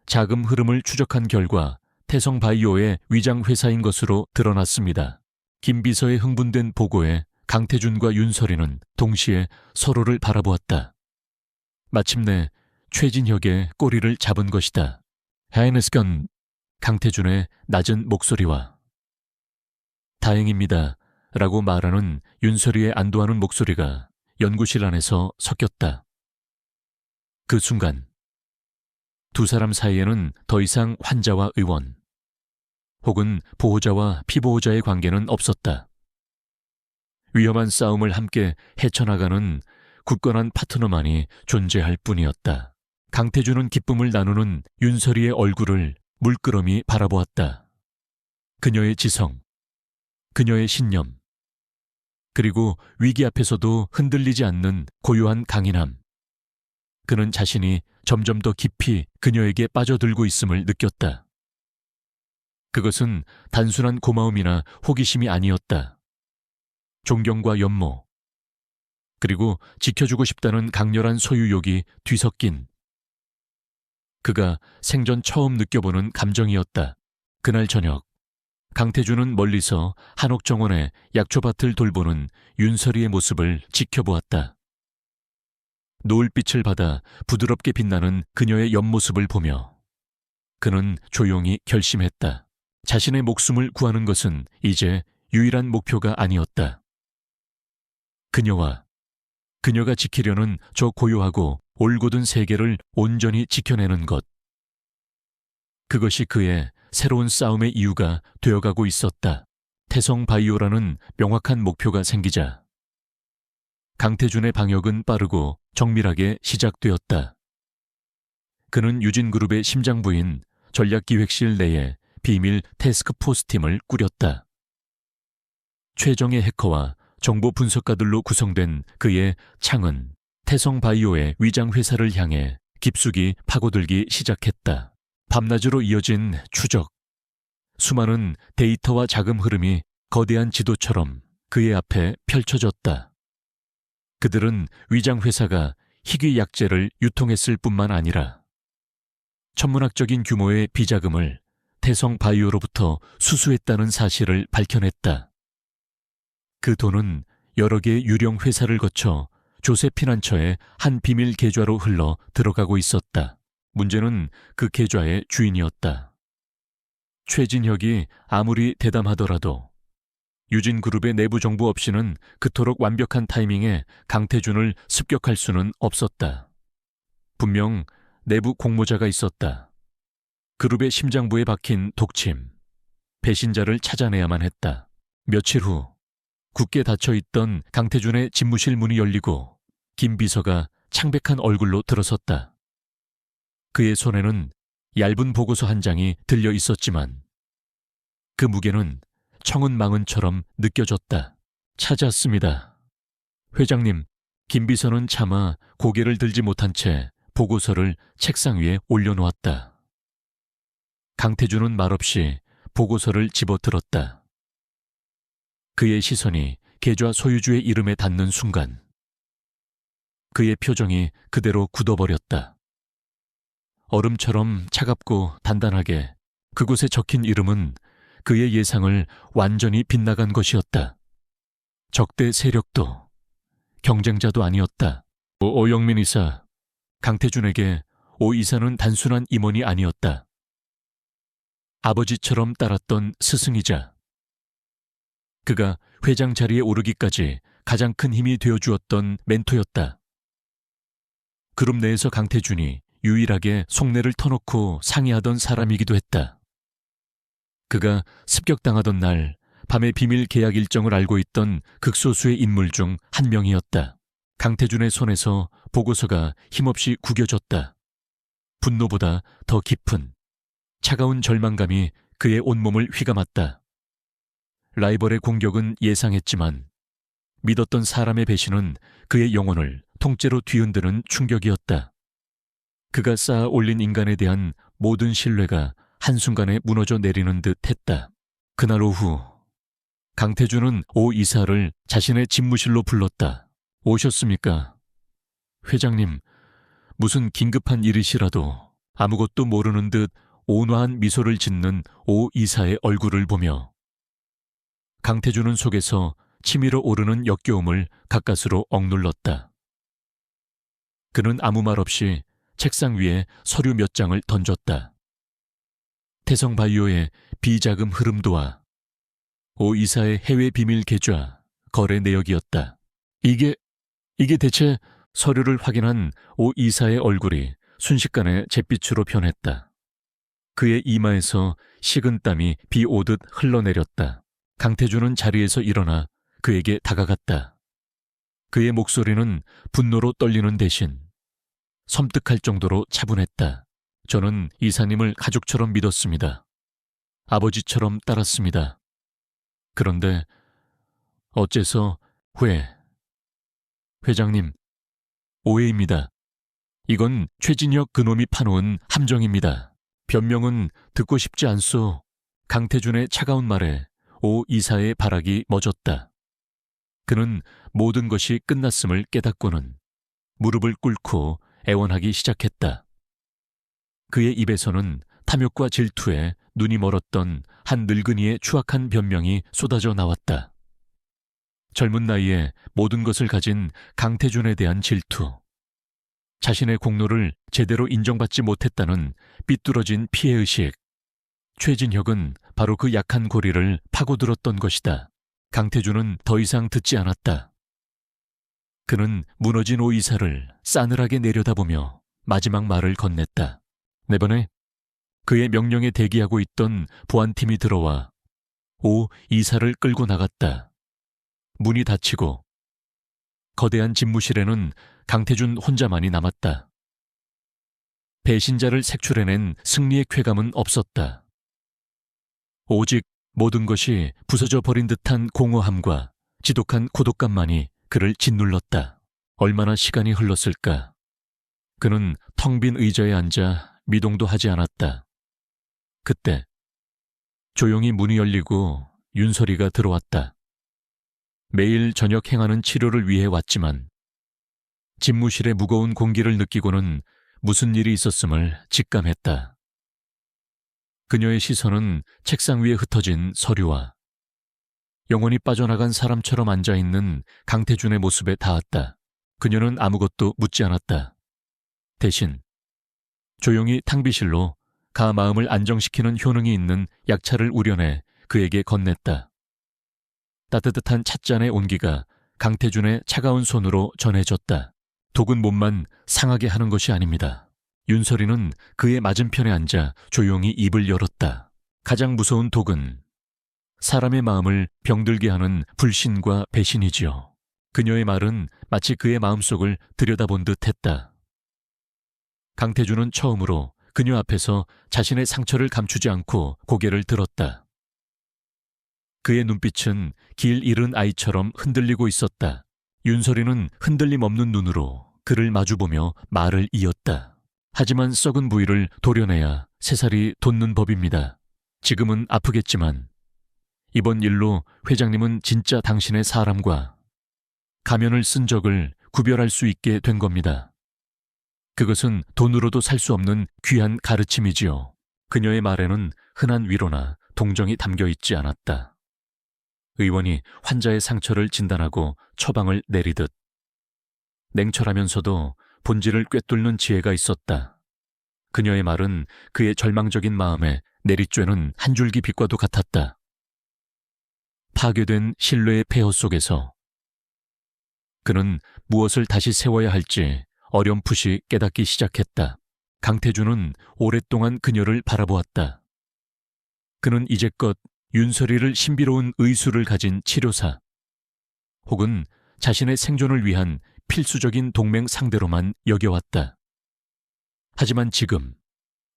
자금 흐름을 추적한 결과 태성바이오의 위장회사인 것으로 드러났습니다. 김 비서의 흥분된 보고에 강태준과 윤설이는 동시에 서로를 바라보았다. 마침내 최진혁의 꼬리를 잡은 것이다. 하이네스건, 강태준의 낮은 목소리와 다행입니다 라고 말하는 윤설이의 안도하는 목소리가 연구실 안에서 섞였다. 그 순간 두 사람 사이에는 더 이상 환자와 의원 혹은 보호자와 피보호자의 관계는 없었다. 위험한 싸움을 함께 헤쳐나가는 굳건한 파트너만이 존재할 뿐이었다. 강태준은 기쁨을 나누는 윤설이의 얼굴을 물끄러미 바라보았다. 그녀의 지성, 그녀의 신념, 그리고 위기 앞에서도 흔들리지 않는 고요한 강인함. 그는 자신이 점점 더 깊이 그녀에게 빠져들고 있음을 느꼈다. 그것은 단순한 고마움이나 호기심이 아니었다. 존경과 연모, 그리고 지켜주고 싶다는 강렬한 소유욕이 뒤섞인 그가 생전 처음 느껴보는 감정이었다. 그날 저녁 강태준은 멀리서 한옥정원의 약초밭을 돌보는 윤설이의 모습을 지켜보았다. 노을빛을 받아 부드럽게 빛나는 그녀의 옆모습을 보며 그는 조용히 결심했다. 자신의 목숨을 구하는 것은 이제 유일한 목표가 아니었다. 그녀가 지키려는 저 고요하고 올곧은 세계를 온전히 지켜내는 것. 그것이 그의 새로운 싸움의 이유가 되어가고 있었다. 태성바이오라는 명확한 목표가 생기자 강태준의 방역은 빠르고 정밀하게 시작되었다. 그는 유진그룹의 심장부인 전략기획실 내에 비밀 태스크포스팀을 꾸렸다. 최정예 해커와 정보 분석가들로 구성된 그의 창은 태성바이오의 위장회사를 향해 깊숙이 파고들기 시작했다. 밤낮으로 이어진 추적, 수많은 데이터와 자금 흐름이 거대한 지도처럼 그의 앞에 펼쳐졌다. 그들은 위장회사가 희귀 약재를 유통했을 뿐만 아니라 천문학적인 규모의 비자금을 태성바이오로부터 수수했다는 사실을 밝혀냈다. 그 돈은 여러 개의 유령 회사를 거쳐 조세피난처의 한 비밀 계좌로 흘러 들어가고 있었다. 문제는 그 계좌의 주인이었다. 최진혁이 아무리 대담하더라도 유진그룹의 내부 정보 없이는 그토록 완벽한 타이밍에 강태준을 습격할 수는 없었다. 분명 내부 공모자가 있었다. 그룹의 심장부에 박힌 독침, 배신자를 찾아내야만 했다. 며칠 후 굳게 닫혀있던 강태준의 집무실 문이 열리고 김 비서가 창백한 얼굴로 들어섰다. 그의 손에는 얇은 보고서 한 장이 들려 있었지만 그 무게는 청은 망은처럼 느껴졌다. 찾았습니다. 회장님, 김비서는 차마 고개를 들지 못한 채 보고서를 책상 위에 올려놓았다. 강태준은 말없이 보고서를 집어들었다. 그의 시선이 계좌 소유주의 이름에 닿는 순간 그의 표정이 그대로 굳어버렸다. 얼음처럼 차갑고 단단하게 그곳에 적힌 이름은 그의 예상을 완전히 빗나간 것이었다. 적대 세력도 경쟁자도 아니었다. 오영민 이사, 강태준에게 오 이사는 단순한 임원이 아니었다. 아버지처럼 따랐던 스승이자 그가 회장 자리에 오르기까지 가장 큰 힘이 되어주었던 멘토였다. 그룹 내에서 강태준이 유일하게 속내를 터놓고 상의하던 사람이기도 했다. 그가 습격당하던 날 밤의 비밀 계약 일정을 알고 있던 극소수의 인물 중 한 명이었다. 강태준의 손에서 보고서가 힘없이 구겨졌다. 분노보다 더 깊은 차가운 절망감이 그의 온몸을 휘감았다. 라이벌의 공격은 예상했지만 믿었던 사람의 배신은 그의 영혼을 통째로 뒤흔드는 충격이었다. 그가 쌓아 올린 인간에 대한 모든 신뢰가 한순간에 무너져 내리는 듯 했다. 그날 오후 강태준은 오 이사를 자신의 집무실로 불렀다. 오셨습니까? 회장님, 무슨 긴급한 일이시라도 아무것도 모르는 듯 온화한 미소를 짓는 오 이사의 얼굴을 보며 강태준은 속에서 치밀어 오르는 역겨움을 가까스로 억눌렀다. 그는 아무 말 없이 책상 위에 서류 몇 장을 던졌다. 태성바이오의 비자금 흐름도와 오 이사의 해외 비밀 계좌 거래 내역이었다. 이게 대체 서류를 확인한 오 이사의 얼굴이 순식간에 잿빛으로 변했다. 그의 이마에서 식은 땀이 비 오듯 흘러내렸다. 강태준은 자리에서 일어나 그에게 다가갔다. 그의 목소리는 분노로 떨리는 대신 섬뜩할 정도로 차분했다. 저는 이사님을 가족처럼 믿었습니다. 아버지처럼 따랐습니다. 그런데 어째서 회장님, 오해입니다. 이건 최진혁 그놈이 파놓은 함정입니다. 변명은 듣고 싶지 않소. 강태준의 차가운 말에 오 이사의 발악이 멎었다. 그는 모든 것이 끝났음을 깨닫고는 무릎을 꿇고 애원하기 시작했다. 그의 입에서는 탐욕과 질투에 눈이 멀었던 한 늙은이의 추악한 변명이 쏟아져 나왔다. 젊은 나이에 모든 것을 가진 강태준에 대한 질투, 자신의 공로를 제대로 인정받지 못했다는 삐뚤어진 피해의식, 최진혁은 바로 그 약한 고리를 파고들었던 것이다. 강태준은 더 이상 듣지 않았다. 그는 무너진 오 이사를 싸늘하게 내려다보며 마지막 말을 건넸다. 내번에 그의 명령에 대기하고 있던 보안팀이 들어와 오 이사를 끌고 나갔다. 문이 닫히고 거대한 집무실에는 강태준 혼자만이 남았다. 배신자를 색출해낸 승리의 쾌감은 없었다. 오직 모든 것이 부서져 버린 듯한 공허함과 지독한 고독감만이 그를 짓눌렀다. 얼마나 시간이 흘렀을까. 그는 텅 빈 의자에 앉아 미동도 하지 않았다. 그때 조용히 문이 열리고 윤설이가 들어왔다. 매일 저녁 행하는 치료를 위해 왔지만 집무실의 무거운 공기를 느끼고는 무슨 일이 있었음을 직감했다. 그녀의 시선은 책상 위에 흩어진 서류와 영혼이 빠져나간 사람처럼 앉아있는 강태준의 모습에 닿았다. 그녀는 아무것도 묻지 않았다. 대신 조용히 탕비실로 가 마음을 안정시키는 효능이 있는 약차를 우려내 그에게 건넸다. 따뜻한 찻잔의 온기가 강태준의 차가운 손으로 전해졌다. 독은 몸만 상하게 하는 것이 아닙니다. 윤설이는 그의 맞은편에 앉아 조용히 입을 열었다. 가장 무서운 독은 사람의 마음을 병들게 하는 불신과 배신이지요. 그녀의 말은 마치 그의 마음속을 들여다본 듯 했다. 강태준은 처음으로 그녀 앞에서 자신의 상처를 감추지 않고 고개를 들었다. 그의 눈빛은 길 잃은 아이처럼 흔들리고 있었다. 윤설이는 흔들림 없는 눈으로 그를 마주보며 말을 이었다. 하지만 썩은 부위를 도려내야 새살이 돋는 법입니다. 지금은 아프겠지만 이번 일로 회장님은 진짜 당신의 사람과 가면을 쓴 적을 구별할 수 있게 된 겁니다. 그것은 돈으로도 살 수 없는 귀한 가르침이지요. 그녀의 말에는 흔한 위로나 동정이 담겨 있지 않았다. 의원이 환자의 상처를 진단하고 처방을 내리듯 냉철하면서도 본질을 꿰뚫는 지혜가 있었다. 그녀의 말은 그의 절망적인 마음에 내리쬐는 한 줄기 빛과도 같았다. 파괴된 신뢰의 폐허 속에서 그는 무엇을 다시 세워야 할지 어렴풋이 깨닫기 시작했다. 강태준은 오랫동안 그녀를 바라보았다. 그는 이제껏 윤설이를 신비로운 의술을 가진 치료사 혹은 자신의 생존을 위한 필수적인 동맹 상대로만 여겨왔다. 하지만 지금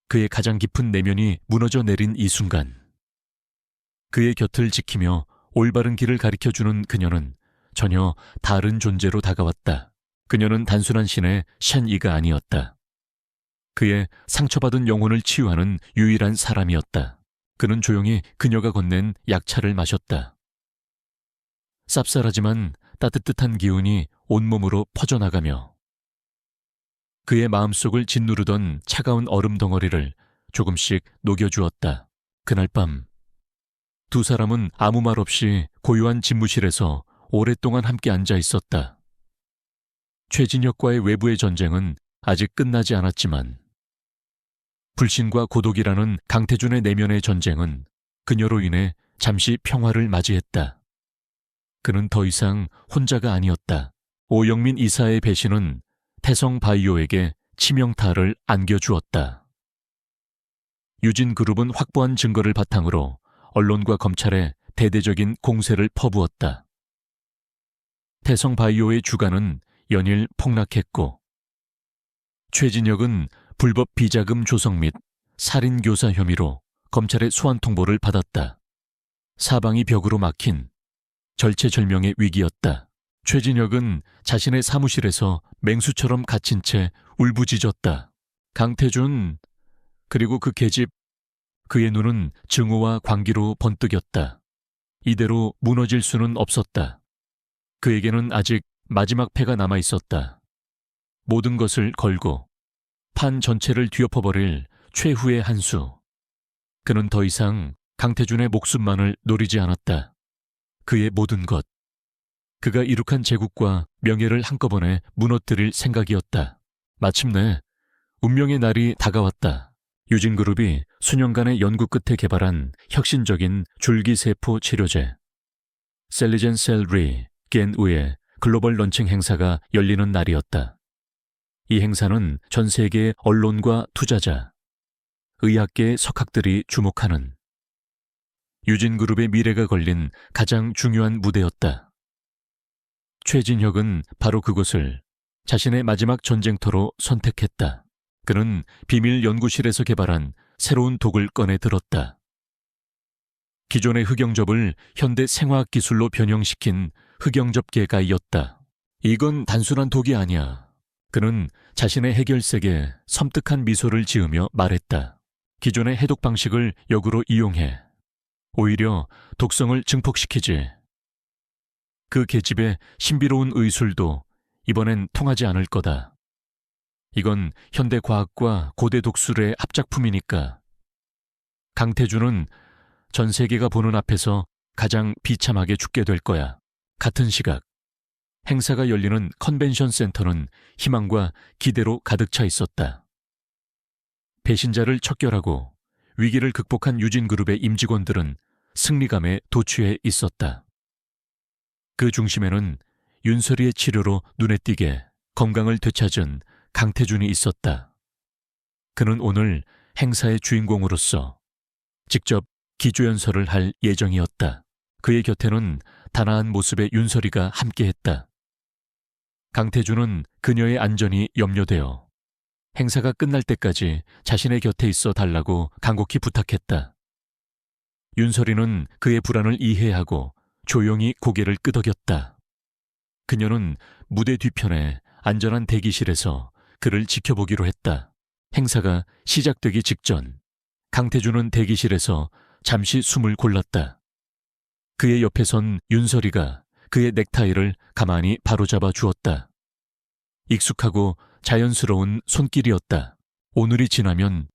그의 가장 깊은 내면이 무너져 내린 이 순간 그의 곁을 지키며 올바른 길을 가리켜주는 그녀는 전혀 다른 존재로 다가왔다. 그녀는 단순한 신의 샨이가 아니었다. 그의 상처받은 영혼을 치유하는 유일한 사람이었다. 그는 조용히 그녀가 건넨 약차를 마셨다. 쌉쌀하지만 따뜻한 기운이 온몸으로 퍼져나가며 그의 마음속을 짓누르던 차가운 얼음 덩어리를 조금씩 녹여주었다. 그날 밤 두 사람은 아무 말 없이 고요한 집무실에서 오랫동안 함께 앉아 있었다. 최진혁과의 외부의 전쟁은 아직 끝나지 않았지만 불신과 고독이라는 강태준의 내면의 전쟁은 그녀로 인해 잠시 평화를 맞이했다. 그는 더 이상 혼자가 아니었다. 오영민 이사의 배신은 태성바이오에게 치명타를 안겨주었다. 유진그룹은 확보한 증거를 바탕으로 언론과 검찰에 대대적인 공세를 퍼부었다. 태성바이오의 주가는 연일 폭락했고 최진혁은 불법 비자금 조성 및 살인교사 혐의로 검찰의 소환 통보를 받았다. 사방이 벽으로 막힌 절체절명의 위기였다. 최진혁은 자신의 사무실에서 맹수처럼 갇힌 채 울부짖었다. 강태준, 그리고 그 계집. 그의 눈은 증오와 광기로 번뜩였다. 이대로 무너질 수는 없었다. 그에게는 아직 마지막 패가 남아있었다. 모든 것을 걸고 판 전체를 뒤엎어버릴 최후의 한 수. 그는 더 이상 강태준의 목숨만을 노리지 않았다. 그의 모든 것. 그가 이룩한 제국과 명예를 한꺼번에 무너뜨릴 생각이었다. 마침내 운명의 날이 다가왔다. 유진그룹이 수년간의 연구 끝에 개발한 혁신적인 줄기세포 치료제 셀리젠셀리 겐우의 글로벌 런칭 행사가 열리는 날이었다. 이 행사는 전 세계의 언론과 투자자, 의학계의 석학들이 주목하는 유진그룹의 미래가 걸린 가장 중요한 무대였다. 최진혁은 바로 그곳을 자신의 마지막 전쟁터로 선택했다. 그는 비밀 연구실에서 개발한 새로운 독을 꺼내 들었다. 기존의 흑영접을 현대 생화학 기술로 변형시킨 흑영접계가이었다. 이건 단순한 독이 아니야. 그는 자신의 해결색에 섬뜩한 미소를 지으며 말했다. 기존의 해독 방식을 역으로 이용해 오히려 독성을 증폭시키지. 그 계집의 신비로운 의술도 이번엔 통하지 않을 거다. 이건 현대 과학과 고대 독술의 합작품이니까. 강태준은 전 세계가 보는 앞에서 가장 비참하게 죽게 될 거야. 같은 시각 행사가 열리는 컨벤션 센터는 희망과 기대로 가득 차 있었다. 배신자를 척결하고 위기를 극복한 유진그룹의 임직원들은 승리감에 도취해 있었다. 그 중심에는 윤설이의 치료로 눈에 띄게 건강을 되찾은 강태준이 있었다. 그는 오늘 행사의 주인공으로서 직접 기조연설을 할 예정이었다. 그의 곁에는 단아한 모습의 윤설이가 함께했다. 강태준은 그녀의 안전이 염려되어 행사가 끝날 때까지 자신의 곁에 있어 달라고 간곡히 부탁했다. 윤설이는 그의 불안을 이해하고 조용히 고개를 끄덕였다. 그녀는 무대 뒤편에 안전한 대기실에서 그를 지켜보기로 했다. 행사가 시작되기 직전 강태준은 대기실에서 잠시 숨을 골랐다. 그의 옆에 선 윤설이가 그의 넥타이를 가만히 바로잡아 주었다. 익숙하고 자연스러운 손길이었다. 오늘이 지나면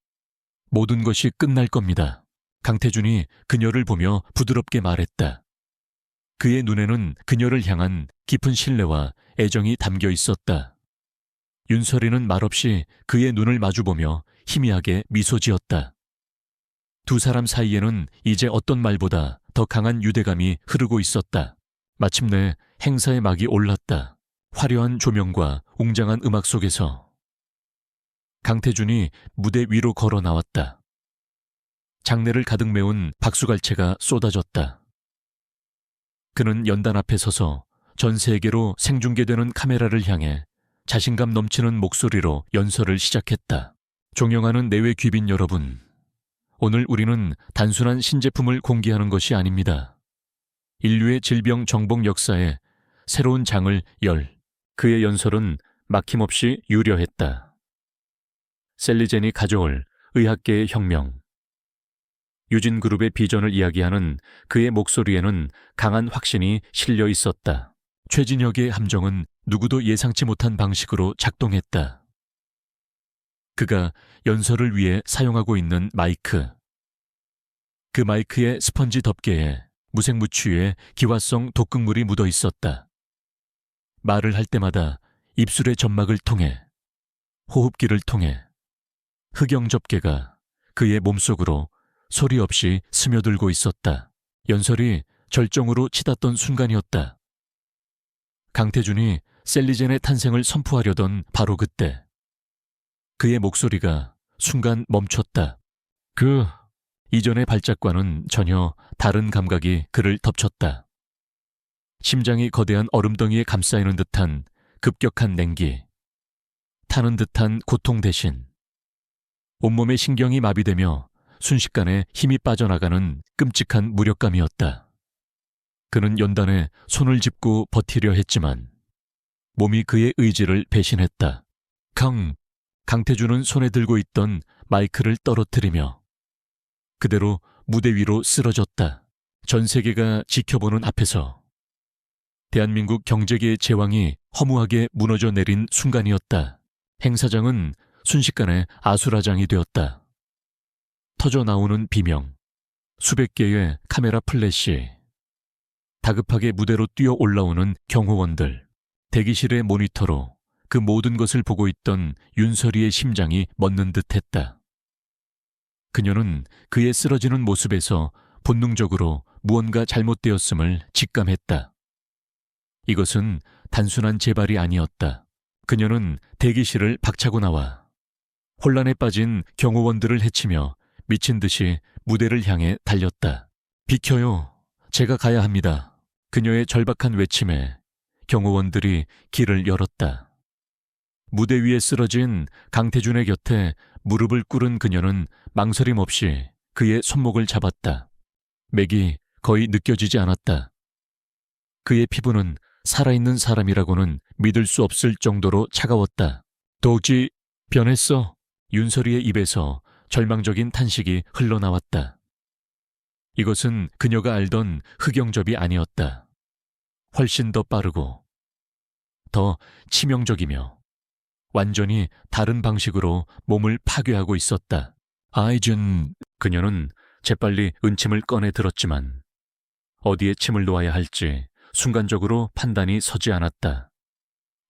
모든 것이 끝날 겁니다. 강태준이 그녀를 보며 부드럽게 말했다. 그의 눈에는 그녀를 향한 깊은 신뢰와 애정이 담겨 있었다. 윤설이는 말없이 그의 눈을 마주보며 희미하게 미소 지었다. 두 사람 사이에는 이제 어떤 말보다 더 강한 유대감이 흐르고 있었다. 마침내 행사의 막이 올랐다. 화려한 조명과 웅장한 음악 속에서 강태준이 무대 위로 걸어 나왔다. 장내를 가득 메운 박수갈채가 쏟아졌다. 그는 연단 앞에 서서 전 세계로 생중계되는 카메라를 향해 자신감 넘치는 목소리로 연설을 시작했다. 존경하는 내외 귀빈 여러분, 오늘 우리는 단순한 신제품을 공개하는 것이 아닙니다. 인류의 질병 정복 역사에 새로운 장을 열. 그의 연설은 막힘없이 유려했다. 셀리젠이 가져올 의학계의 혁명. 유진그룹의 비전을 이야기하는 그의 목소리에는 강한 확신이 실려 있었다. 최진혁의 함정은 누구도 예상치 못한 방식으로 작동했다. 그가 연설을 위해 사용하고 있는 마이크. 그 마이크의 스펀지 덮개에 무색무취의 기화성 독극물이 묻어 있었다. 말을 할 때마다 입술의 점막을 통해, 호흡기를 통해 흑영 접개가 그의 몸속으로 소리 없이 스며들고 있었다. 연설이 절정으로 치닫던 순간이었다. 강태준이 셀리젠의 탄생을 선포하려던 바로 그때 그의 목소리가 순간 멈췄다. 이전의 발작과는 전혀 다른 감각이 그를 덮쳤다. 심장이 거대한 얼음덩이에 감싸이는 듯한 급격한 냉기, 타는 듯한 고통 대신 온몸의 신경이 마비되며 순식간에 힘이 빠져나가는 끔찍한 무력감이었다. 그는 연단에 손을 짚고 버티려 했지만 몸이 그의 의지를 배신했다. 강태준은 손에 들고 있던 마이크를 떨어뜨리며 그대로 무대 위로 쓰러졌다. 전 세계가 지켜보는 앞에서 대한민국 경제계의 제왕이 허무하게 무너져 내린 순간이었다. 행사장은 순식간에 아수라장이 되었다. 터져 나오는 비명, 수백 개의 카메라 플래시, 다급하게 무대로 뛰어 올라오는 경호원들, 대기실의 모니터로 그 모든 것을 보고 있던 윤설이의 심장이 멎는 듯했다. 그녀는 그의 쓰러지는 모습에서 본능적으로 무언가 잘못되었음을 직감했다. 이것은 단순한 재발이 아니었다. 그녀는 대기실을 박차고 나와 혼란에 빠진 경호원들을 해치며 미친 듯이 무대를 향해 달렸다. 비켜요. 제가 가야 합니다. 그녀의 절박한 외침에 경호원들이 길을 열었다. 무대 위에 쓰러진 강태준의 곁에 무릎을 꿇은 그녀는 망설임 없이 그의 손목을 잡았다. 맥이 거의 느껴지지 않았다. 그의 피부는 살아있는 사람이라고는 믿을 수 없을 정도로 차가웠다. 도지 변했어. 윤설이의 입에서 절망적인 탄식이 흘러나왔다. 이것은 그녀가 알던 흑영접이 아니었다. 훨씬 더 빠르고 더 치명적이며 완전히 다른 방식으로 몸을 파괴하고 있었다. 그녀는 재빨리 은침을 꺼내 들었지만 어디에 침을 놓아야 할지 순간적으로 판단이 서지 않았다.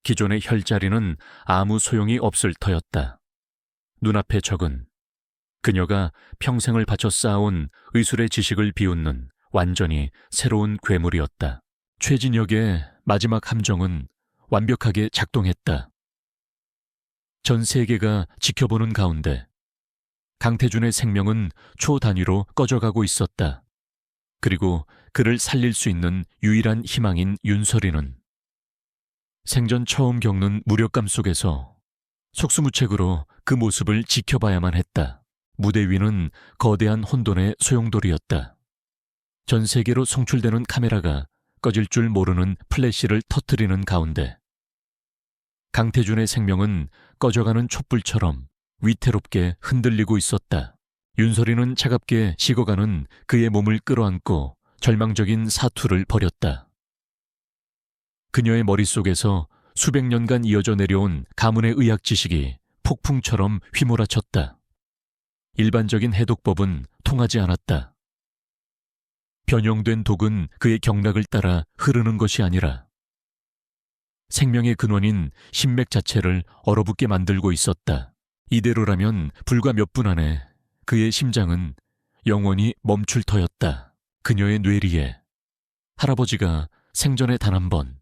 기존의 혈자리는 아무 소용이 없을 터였다. 눈앞의 적은 그녀가 평생을 바쳐 쌓아온 의술의 지식을 비웃는 완전히 새로운 괴물이었다. 최진혁의 마지막 함정은 완벽하게 작동했다. 전 세계가 지켜보는 가운데 강태준의 생명은 초 단위로 꺼져가고 있었다. 그리고 그를 살릴 수 있는 유일한 희망인 윤설이는 생전 처음 겪는 무력감 속에서 속수무책으로 그 모습을 지켜봐야만 했다. 무대 위는 거대한 혼돈의 소용돌이였다. 전 세계로 송출되는 카메라가 꺼질 줄 모르는 플래시를 터뜨리는 가운데 강태준의 생명은 꺼져가는 촛불처럼 위태롭게 흔들리고 있었다. 윤설이는 차갑게 식어가는 그의 몸을 끌어안고 절망적인 사투를 벌였다. 그녀의 머릿속에서 수백 년간 이어져 내려온 가문의 의학 지식이 폭풍처럼 휘몰아쳤다. 일반적인 해독법은 통하지 않았다. 변형된 독은 그의 경락을 따라 흐르는 것이 아니라 생명의 근원인 심맥 자체를 얼어붙게 만들고 있었다. 이대로라면 불과 몇 분 안에 그의 심장은 영원히 멈출 터였다. 그녀의 뇌리에 할아버지가 생전에 단 한 번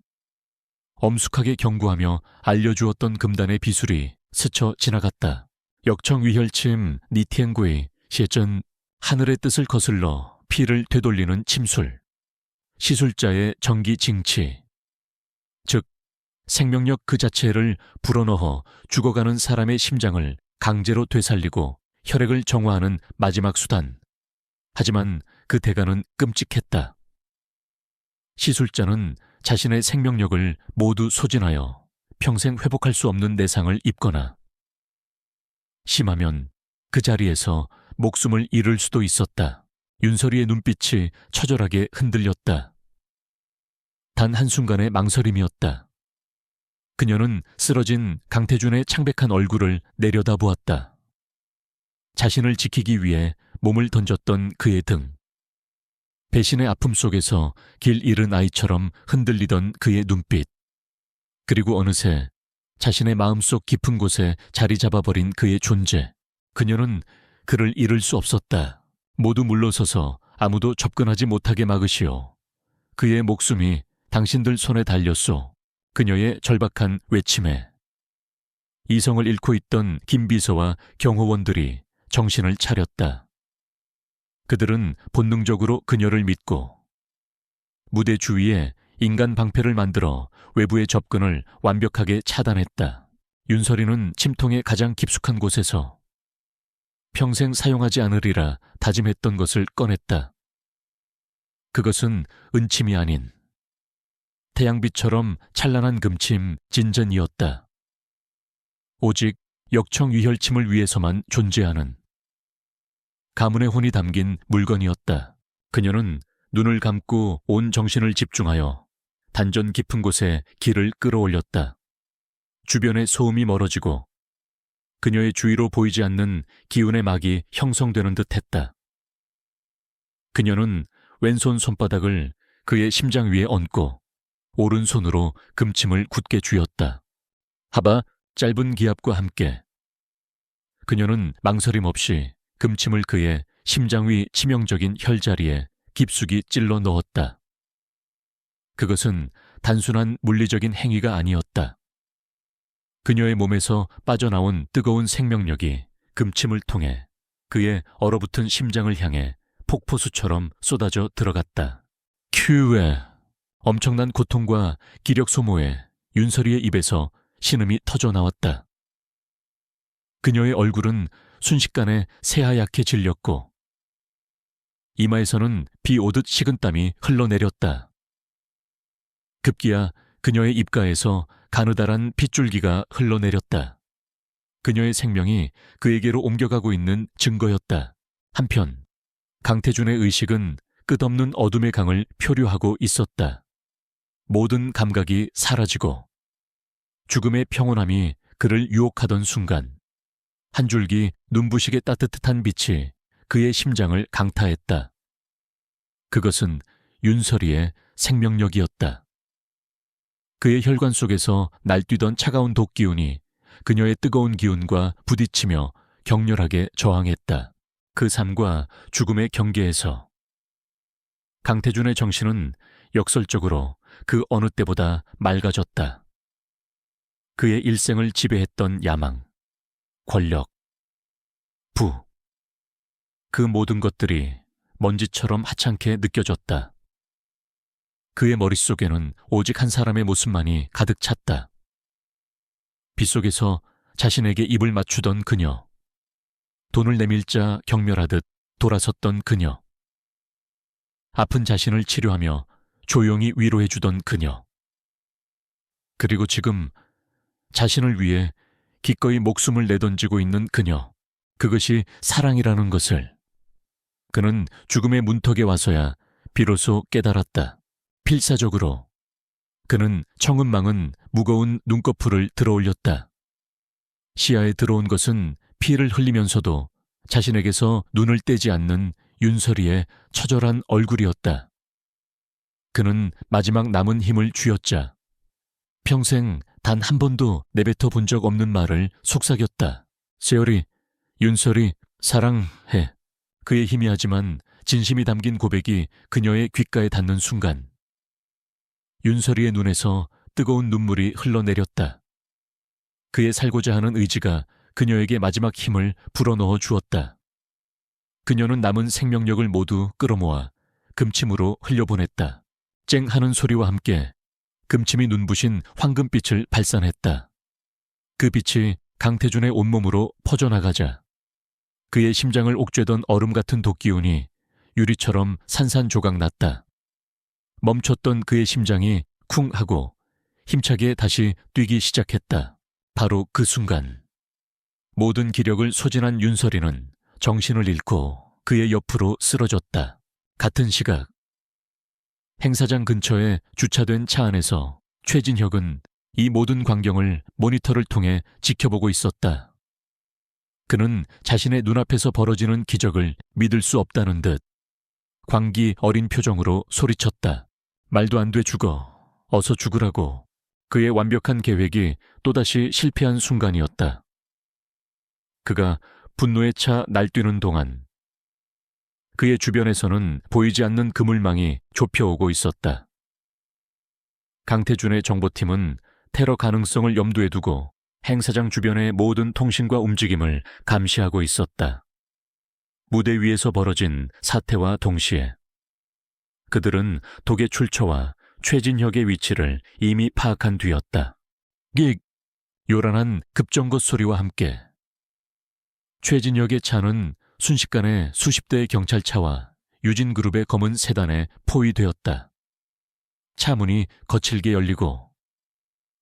엄숙하게 경고하며 알려주었던 금단의 비술이 스쳐 지나갔다. 역청위혈침 니티엔구의 시전 하늘의 뜻을 거슬러 피를 되돌리는 침술, 시술자의 정기 징치, 즉 생명력 그 자체를 불어넣어 죽어가는 사람의 심장을 강제로 되살리고 혈액을 정화하는 마지막 수단. 하지만 그 대가는 끔찍했다. 시술자는 자신의 생명력을 모두 소진하여 평생 회복할 수 없는 내상을 입거나 심하면 그 자리에서 목숨을 잃을 수도 있었다. 윤설이의 눈빛이 처절하게 흔들렸다. 단 한순간의 망설임이었다. 그녀는 쓰러진 강태준의 창백한 얼굴을 내려다보았다. 자신을 지키기 위해 몸을 던졌던 그의 등, 배신의 아픔 속에서 길 잃은 아이처럼 흔들리던 그의 눈빛, 그리고 어느새 자신의 마음속 깊은 곳에 자리 잡아버린 그의 존재. 그녀는 그를 잃을 수 없었다. 모두 물러서서 아무도 접근하지 못하게 막으시오. 그의 목숨이 당신들 손에 달렸소. 그녀의 절박한 외침에 이성을 잃고 있던 김비서와 경호원들이 정신을 차렸다. 그들은 본능적으로 그녀를 믿고 무대 주위에 인간 방패를 만들어 외부의 접근을 완벽하게 차단했다. 윤설이는 침통의 가장 깊숙한 곳에서 평생 사용하지 않으리라 다짐했던 것을 꺼냈다. 그것은 은침이 아닌 태양빛처럼 찬란한 금침 진전이었다. 오직 역청위혈침을 위해서만 존재하는 가문의 혼이 담긴 물건이었다. 그녀는 눈을 감고 온 정신을 집중하여 단전 깊은 곳에 기를 끌어올렸다. 주변의 소음이 멀어지고 그녀의 주위로 보이지 않는 기운의 막이 형성되는 듯 했다. 그녀는 왼손 손바닥을 그의 심장 위에 얹고 오른손으로 금침을 굳게 쥐었다. 하바 짧은 기압과 함께 그녀는 망설임 없이 금침을 그의 심장 위 치명적인 혈자리에 깊숙이 찔러 넣었다. 그것은 단순한 물리적인 행위가 아니었다. 그녀의 몸에서 빠져나온 뜨거운 생명력이 금침을 통해 그의 얼어붙은 심장을 향해 폭포수처럼 쏟아져 들어갔다. 큐에 엄청난 고통과 기력 소모에 윤설이의 입에서 신음이 터져 나왔다. 그녀의 얼굴은 순식간에 새하얗게 질렸고 이마에서는 비 오듯 식은땀이 흘러내렸다. 급기야 그녀의 입가에서 가느다란 핏줄기가 흘러내렸다. 그녀의 생명이 그에게로 옮겨가고 있는 증거였다. 한편 강태준의 의식은 끝없는 어둠의 강을 표류하고 있었다. 모든 감각이 사라지고 죽음의 평온함이 그를 유혹하던 순간 한 줄기 눈부시게 따뜻한 빛이 그의 심장을 강타했다. 그것은 윤설이의 생명력이었다. 그의 혈관 속에서 날뛰던 차가운 독기운이 그녀의 뜨거운 기운과 부딪히며 격렬하게 저항했다. 그 삶과 죽음의 경계에서 강태준의 정신은 역설적으로 그 어느 때보다 맑아졌다. 그의 일생을 지배했던 야망, 권력, 부, 그 모든 것들이 먼지처럼 하찮게 느껴졌다. 그의 머릿속에는 오직 한 사람의 모습만이 가득 찼다. 빗속에서 자신에게 입을 맞추던 그녀, 돈을 내밀자 경멸하듯 돌아섰던 그녀. 아픈 자신을 치료하며 조용히 위로해주던 그녀. 그리고 지금 자신을 위해 기꺼이 목숨을 내던지고 있는 그녀. 그것이 사랑이라는 것을 그는 죽음의 문턱에 와서야 비로소 깨달았다. 필사적으로 그는 청은망은 무거운 눈꺼풀을 들어올렸다. 시야에 들어온 것은 피를 흘리면서도 자신에게서 눈을 떼지 않는 윤설이의 처절한 얼굴이었다. 그는 마지막 남은 힘을 쥐었자 평생 단 한 번도 내뱉어 본 적 없는 말을 속삭였다. 세월이, 윤설이 사랑해. 그의 희미하지만 진심이 담긴 고백이 그녀의 귓가에 닿는 순간 윤설이의 눈에서 뜨거운 눈물이 흘러내렸다. 그의 살고자 하는 의지가 그녀에게 마지막 힘을 불어넣어 주었다. 그녀는 남은 생명력을 모두 끌어모아 금침으로 흘려보냈다. 쨍 하는 소리와 함께 금침이 눈부신 황금빛을 발산했다. 그 빛이 강태준의 온몸으로 퍼져나가자 그의 심장을 옥죄던 얼음 같은 독기운이 유리처럼 산산조각 났다. 멈췄던 그의 심장이 쿵 하고 힘차게 다시 뛰기 시작했다. 바로 그 순간 모든 기력을 소진한 윤설이는 정신을 잃고 그의 옆으로 쓰러졌다. 같은 시각 행사장 근처에 주차된 차 안에서 최진혁은 이 모든 광경을 모니터를 통해 지켜보고 있었다. 그는 자신의 눈앞에서 벌어지는 기적을 믿을 수 없다는 듯 광기 어린 표정으로 소리쳤다. 말도 안 돼 죽어. 어서 죽으라고. 그의 완벽한 계획이 또다시 실패한 순간이었다. 그가 분노에 차 날뛰는 동안 그의 주변에서는 보이지 않는 그물망이 좁혀오고 있었다. 강태준의 정보팀은 테러 가능성을 염두에 두고 행사장 주변의 모든 통신과 움직임을 감시하고 있었다. 무대 위에서 벌어진 사태와 동시에 그들은 독의 출처와 최진혁의 위치를 이미 파악한 뒤였다. 요란한 급정거 소리와 함께 최진혁의 차는 순식간에 수십 대의 경찰차와 유진그룹의 검은 세단에 포위되었다. 차 문이 거칠게 열리고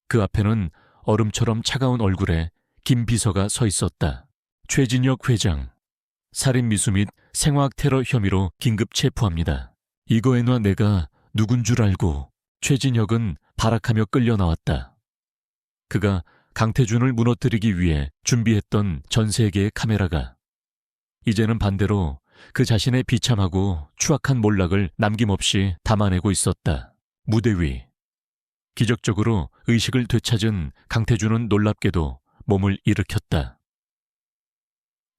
그 앞에는 얼음처럼 차가운 얼굴에 김 비서가 서 있었다. 최진혁 회장, 살인미수 및 생화학 테러 혐의로 긴급 체포합니다. 이거에나 내가 누군 줄 알고. 최진혁은 발악하며 끌려 나왔다. 그가 강태준을 무너뜨리기 위해 준비했던 전 세계의 카메라가 이제는 반대로 그 자신의 비참하고 추악한 몰락을 남김없이 담아내고 있었다. 무대 위. 기적적으로 의식을 되찾은 강태준은 놀랍게도 몸을 일으켰다.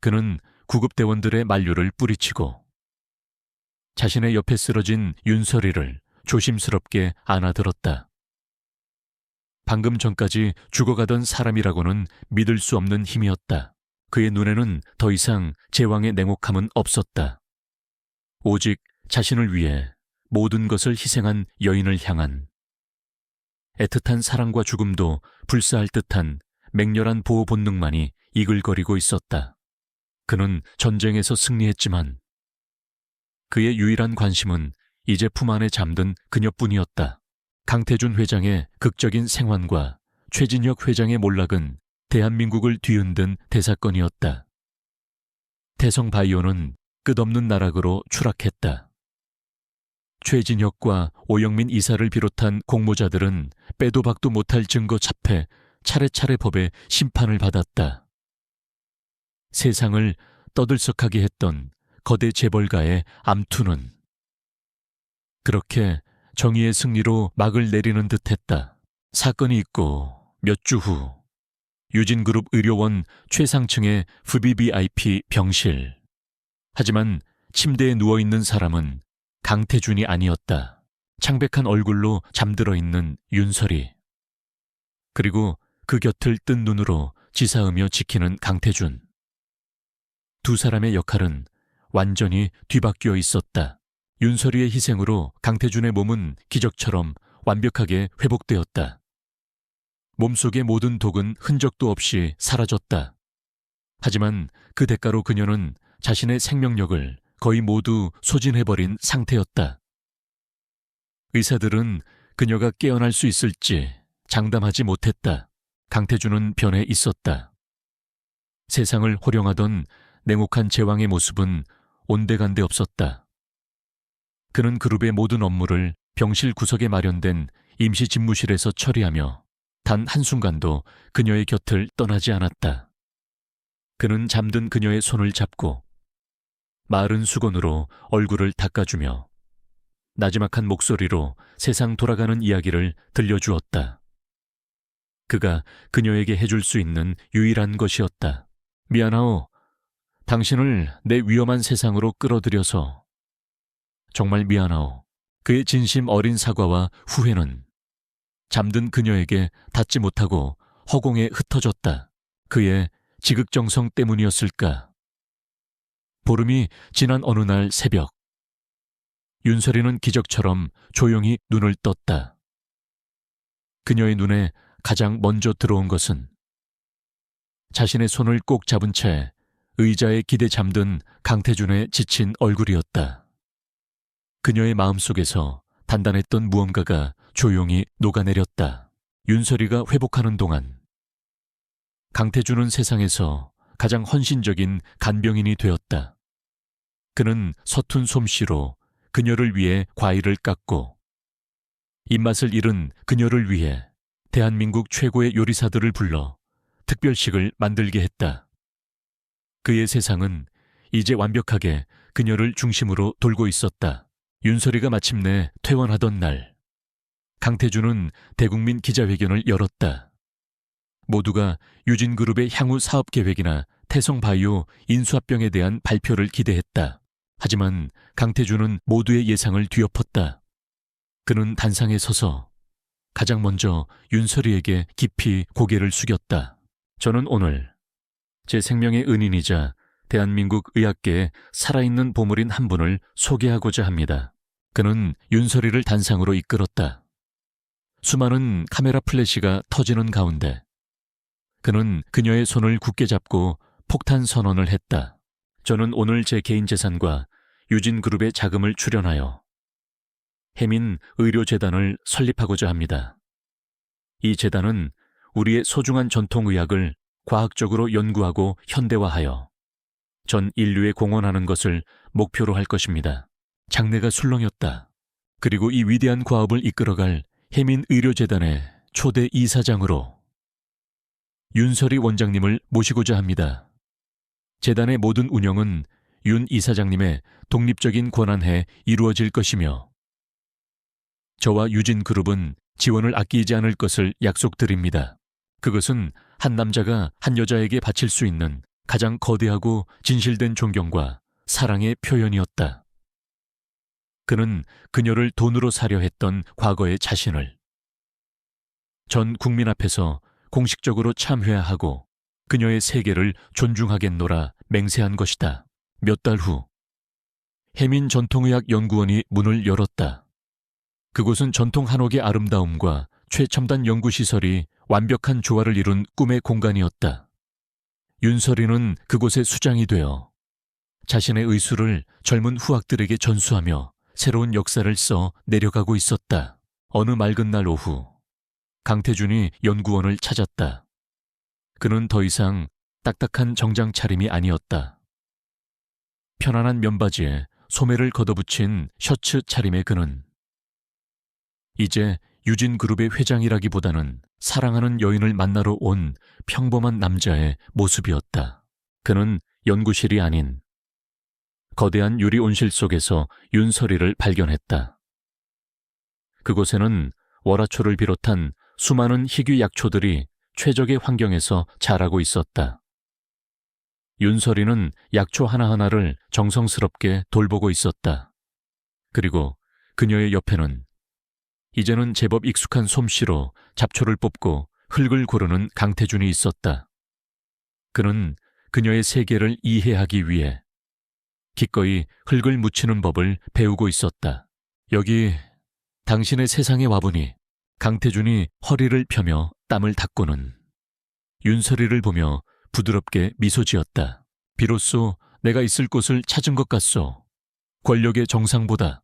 그는 구급대원들의 만류를 뿌리치고 자신의 옆에 쓰러진 윤설이를 조심스럽게 안아들었다. 방금 전까지 죽어가던 사람이라고는 믿을 수 없는 힘이었다. 그의 눈에는 더 이상 제왕의 냉혹함은 없었다. 오직 자신을 위해 모든 것을 희생한 여인을 향한 애틋한 사랑과 죽음도 불사할 듯한 맹렬한 보호 본능만이 이글거리고 있었다. 그는 전쟁에서 승리했지만 그의 유일한 관심은 이제 품 안에 잠든 그녀뿐이었다. 강태준 회장의 극적인 생환과 최진혁 회장의 몰락은 대한민국을 뒤흔든 대사건이었다. 태성바이오는 끝없는 나락으로 추락했다. 최진혁과 오영민 이사를 비롯한 공모자들은 빼도 박도 못할 증거 잡해 차례차례 법의 심판을 받았다. 세상을 떠들썩하게 했던 거대 재벌가의 암투는 그렇게 정의의 승리로 막을 내리는 듯했다. 사건이 있고 몇 주 후 유진그룹 의료원 최상층의 VVIP 병실. 하지만 침대에 누워있는 사람은 강태준이 아니었다. 창백한 얼굴로 잠들어 있는 윤설이. 그리고 그 곁을 뜬 눈으로 지사으며 지키는 강태준. 두 사람의 역할은 완전히 뒤바뀌어 있었다. 윤설이의 희생으로 강태준의 몸은 기적처럼 완벽하게 회복되었다. 몸속의 모든 독은 흔적도 없이 사라졌다. 하지만 그 대가로 그녀는 자신의 생명력을 거의 모두 소진해버린 상태였다. 의사들은 그녀가 깨어날 수 있을지 장담하지 못했다. 강태준은 변해 있었다. 세상을 호령하던 냉혹한 제왕의 모습은 온데간데 없었다. 그는 그룹의 모든 업무를 병실 구석에 마련된 임시 집무실에서 처리하며 단 한순간도 그녀의 곁을 떠나지 않았다. 그는 잠든 그녀의 손을 잡고 마른 수건으로 얼굴을 닦아주며 나지막한 목소리로 세상 돌아가는 이야기를 들려주었다. 그가 그녀에게 해줄 수 있는 유일한 것이었다. 미안하오. 당신을 내 위험한 세상으로 끌어들여서 정말 미안하오. 그의 진심 어린 사과와 후회는 잠든 그녀에게 닿지 못하고 허공에 흩어졌다. 그의 지극정성 때문이었을까? 보름이 지난 어느 날 새벽, 윤설이는 기적처럼 조용히 눈을 떴다. 그녀의 눈에 가장 먼저 들어온 것은 자신의 손을 꼭 잡은 채 의자에 기대 잠든 강태준의 지친 얼굴이었다. 그녀의 마음속에서 단단했던 무언가가 조용히 녹아내렸다. 윤설이가 회복하는 동안 강태준은 세상에서 가장 헌신적인 간병인이 되었다. 그는 서툰 솜씨로 그녀를 위해 과일을 깎고 입맛을 잃은 그녀를 위해 대한민국 최고의 요리사들을 불러 특별식을 만들게 했다. 그의 세상은 이제 완벽하게 그녀를 중심으로 돌고 있었다. 윤설이가 마침내 퇴원하던 날, 강태준은 대국민 기자회견을 열었다. 모두가 유진그룹의 향후 사업 계획이나 태성바이오 인수합병에 대한 발표를 기대했다. 하지만 강태준은 모두의 예상을 뒤엎었다. 그는 단상에 서서 가장 먼저 윤설이에게 깊이 고개를 숙였다. 저는 오늘 제 생명의 은인이자 대한민국 의학계의 살아있는 보물인 한 분을 소개하고자 합니다. 그는 윤설이를 단상으로 이끌었다. 수많은 카메라 플래시가 터지는 가운데 그는 그녀의 손을 굳게 잡고 폭탄 선언을 했다. 저는 오늘 제 개인 재산과 유진그룹의 자금을 출연하여 해민 의료재단을 설립하고자 합니다. 이 재단은 우리의 소중한 전통의학을 과학적으로 연구하고 현대화하여 전 인류에 공헌하는 것을 목표로 할 것입니다. 장내가 술렁였다. 그리고 이 위대한 과업을 이끌어갈 해민 의료재단의 초대 이사장으로 윤설이 원장님을 모시고자 합니다. 재단의 모든 운영은 윤 이사장님의 독립적인 권한하에 이루어질 것이며 저와 유진그룹은 지원을 아끼지 않을 것을 약속드립니다. 그것은 한 남자가 한 여자에게 바칠 수 있는 가장 거대하고 진실된 존경과 사랑의 표현이었다. 그는 그녀를 돈으로 사려 했던 과거의 자신을 전 국민 앞에서 공식적으로 참회하고 그녀의 세계를 존중하겠노라 맹세한 것이다. 몇 달 후 해민 전통의학연구원이 문을 열었다. 그곳은 전통 한옥의 아름다움과 최첨단 연구시설이 완벽한 조화를 이룬 꿈의 공간이었다. 윤설이는 그곳의 수장이 되어 자신의 의술을 젊은 후학들에게 전수하며 새로운 역사를 써 내려가고 있었다. 어느 맑은 날 오후, 강태준이 연구원을 찾았다. 그는 더 이상 딱딱한 정장 차림이 아니었다. 편안한 면바지에 소매를 걷어붙인 셔츠 차림의 그는 이제 유진그룹의 회장이라기보다는 사랑하는 여인을 만나러 온 평범한 남자의 모습이었다. 그는 연구실이 아닌 거대한 유리 온실 속에서 윤설이를 발견했다. 그곳에는 월화초를 비롯한 수많은 희귀 약초들이 최적의 환경에서 자라고 있었다. 윤설이는 약초 하나하나를 정성스럽게 돌보고 있었다. 그리고 그녀의 옆에는 이제는 제법 익숙한 솜씨로 잡초를 뽑고 흙을 고르는 강태준이 있었다. 그는 그녀의 세계를 이해하기 위해 기꺼이 흙을 묻히는 법을 배우고 있었다. 여기 당신의 세상에 와보니 강태준이 허리를 펴며 땀을 닦고는 윤설이를 보며 부드럽게 미소 지었다. 비로소 내가 있을 곳을 찾은 것 같소. 권력의 정상보다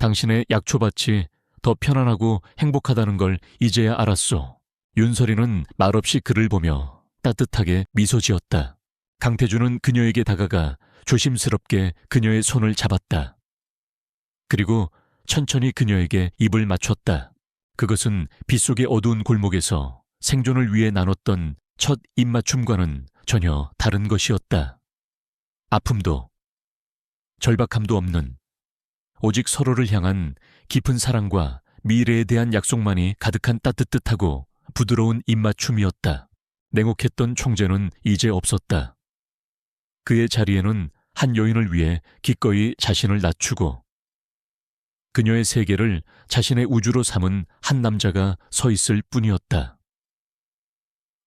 당신의 약초밭이 더 편안하고 행복하다는 걸 이제야 알았소. 윤설이는 말없이 그를 보며 따뜻하게 미소 지었다. 강태주는 그녀에게 다가가 조심스럽게 그녀의 손을 잡았다. 그리고 천천히 그녀에게 입을 맞췄다. 그것은 빗속의 어두운 골목에서 생존을 위해 나눴던 첫 입맞춤과는 전혀 다른 것이었다. 아픔도 절박함도 없는, 오직 서로를 향한 깊은 사랑과 미래에 대한 약속만이 가득한 따뜻하고 부드러운 입맞춤이었다. 냉혹했던 총재는 이제 없었다. 그의 자리에는 한 여인을 위해 기꺼이 자신을 낮추고 그녀의 세계를 자신의 우주로 삼은 한 남자가 서 있을 뿐이었다.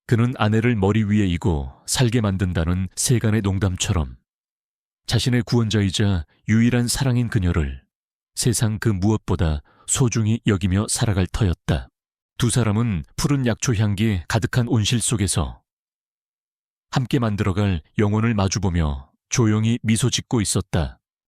그는 아내를 머리 위에 이고 살게 만든다는 세간의 농담처럼 자신의 구원자이자 유일한 사랑인 그녀를 세상 그 무엇보다 소중히 여기며 살아갈 터였다. 두 사람은 푸른 약초 향기 가득한 온실 속에서 함께 만들어갈 영혼을 마주보며 조용히 미소 짓고 있었다.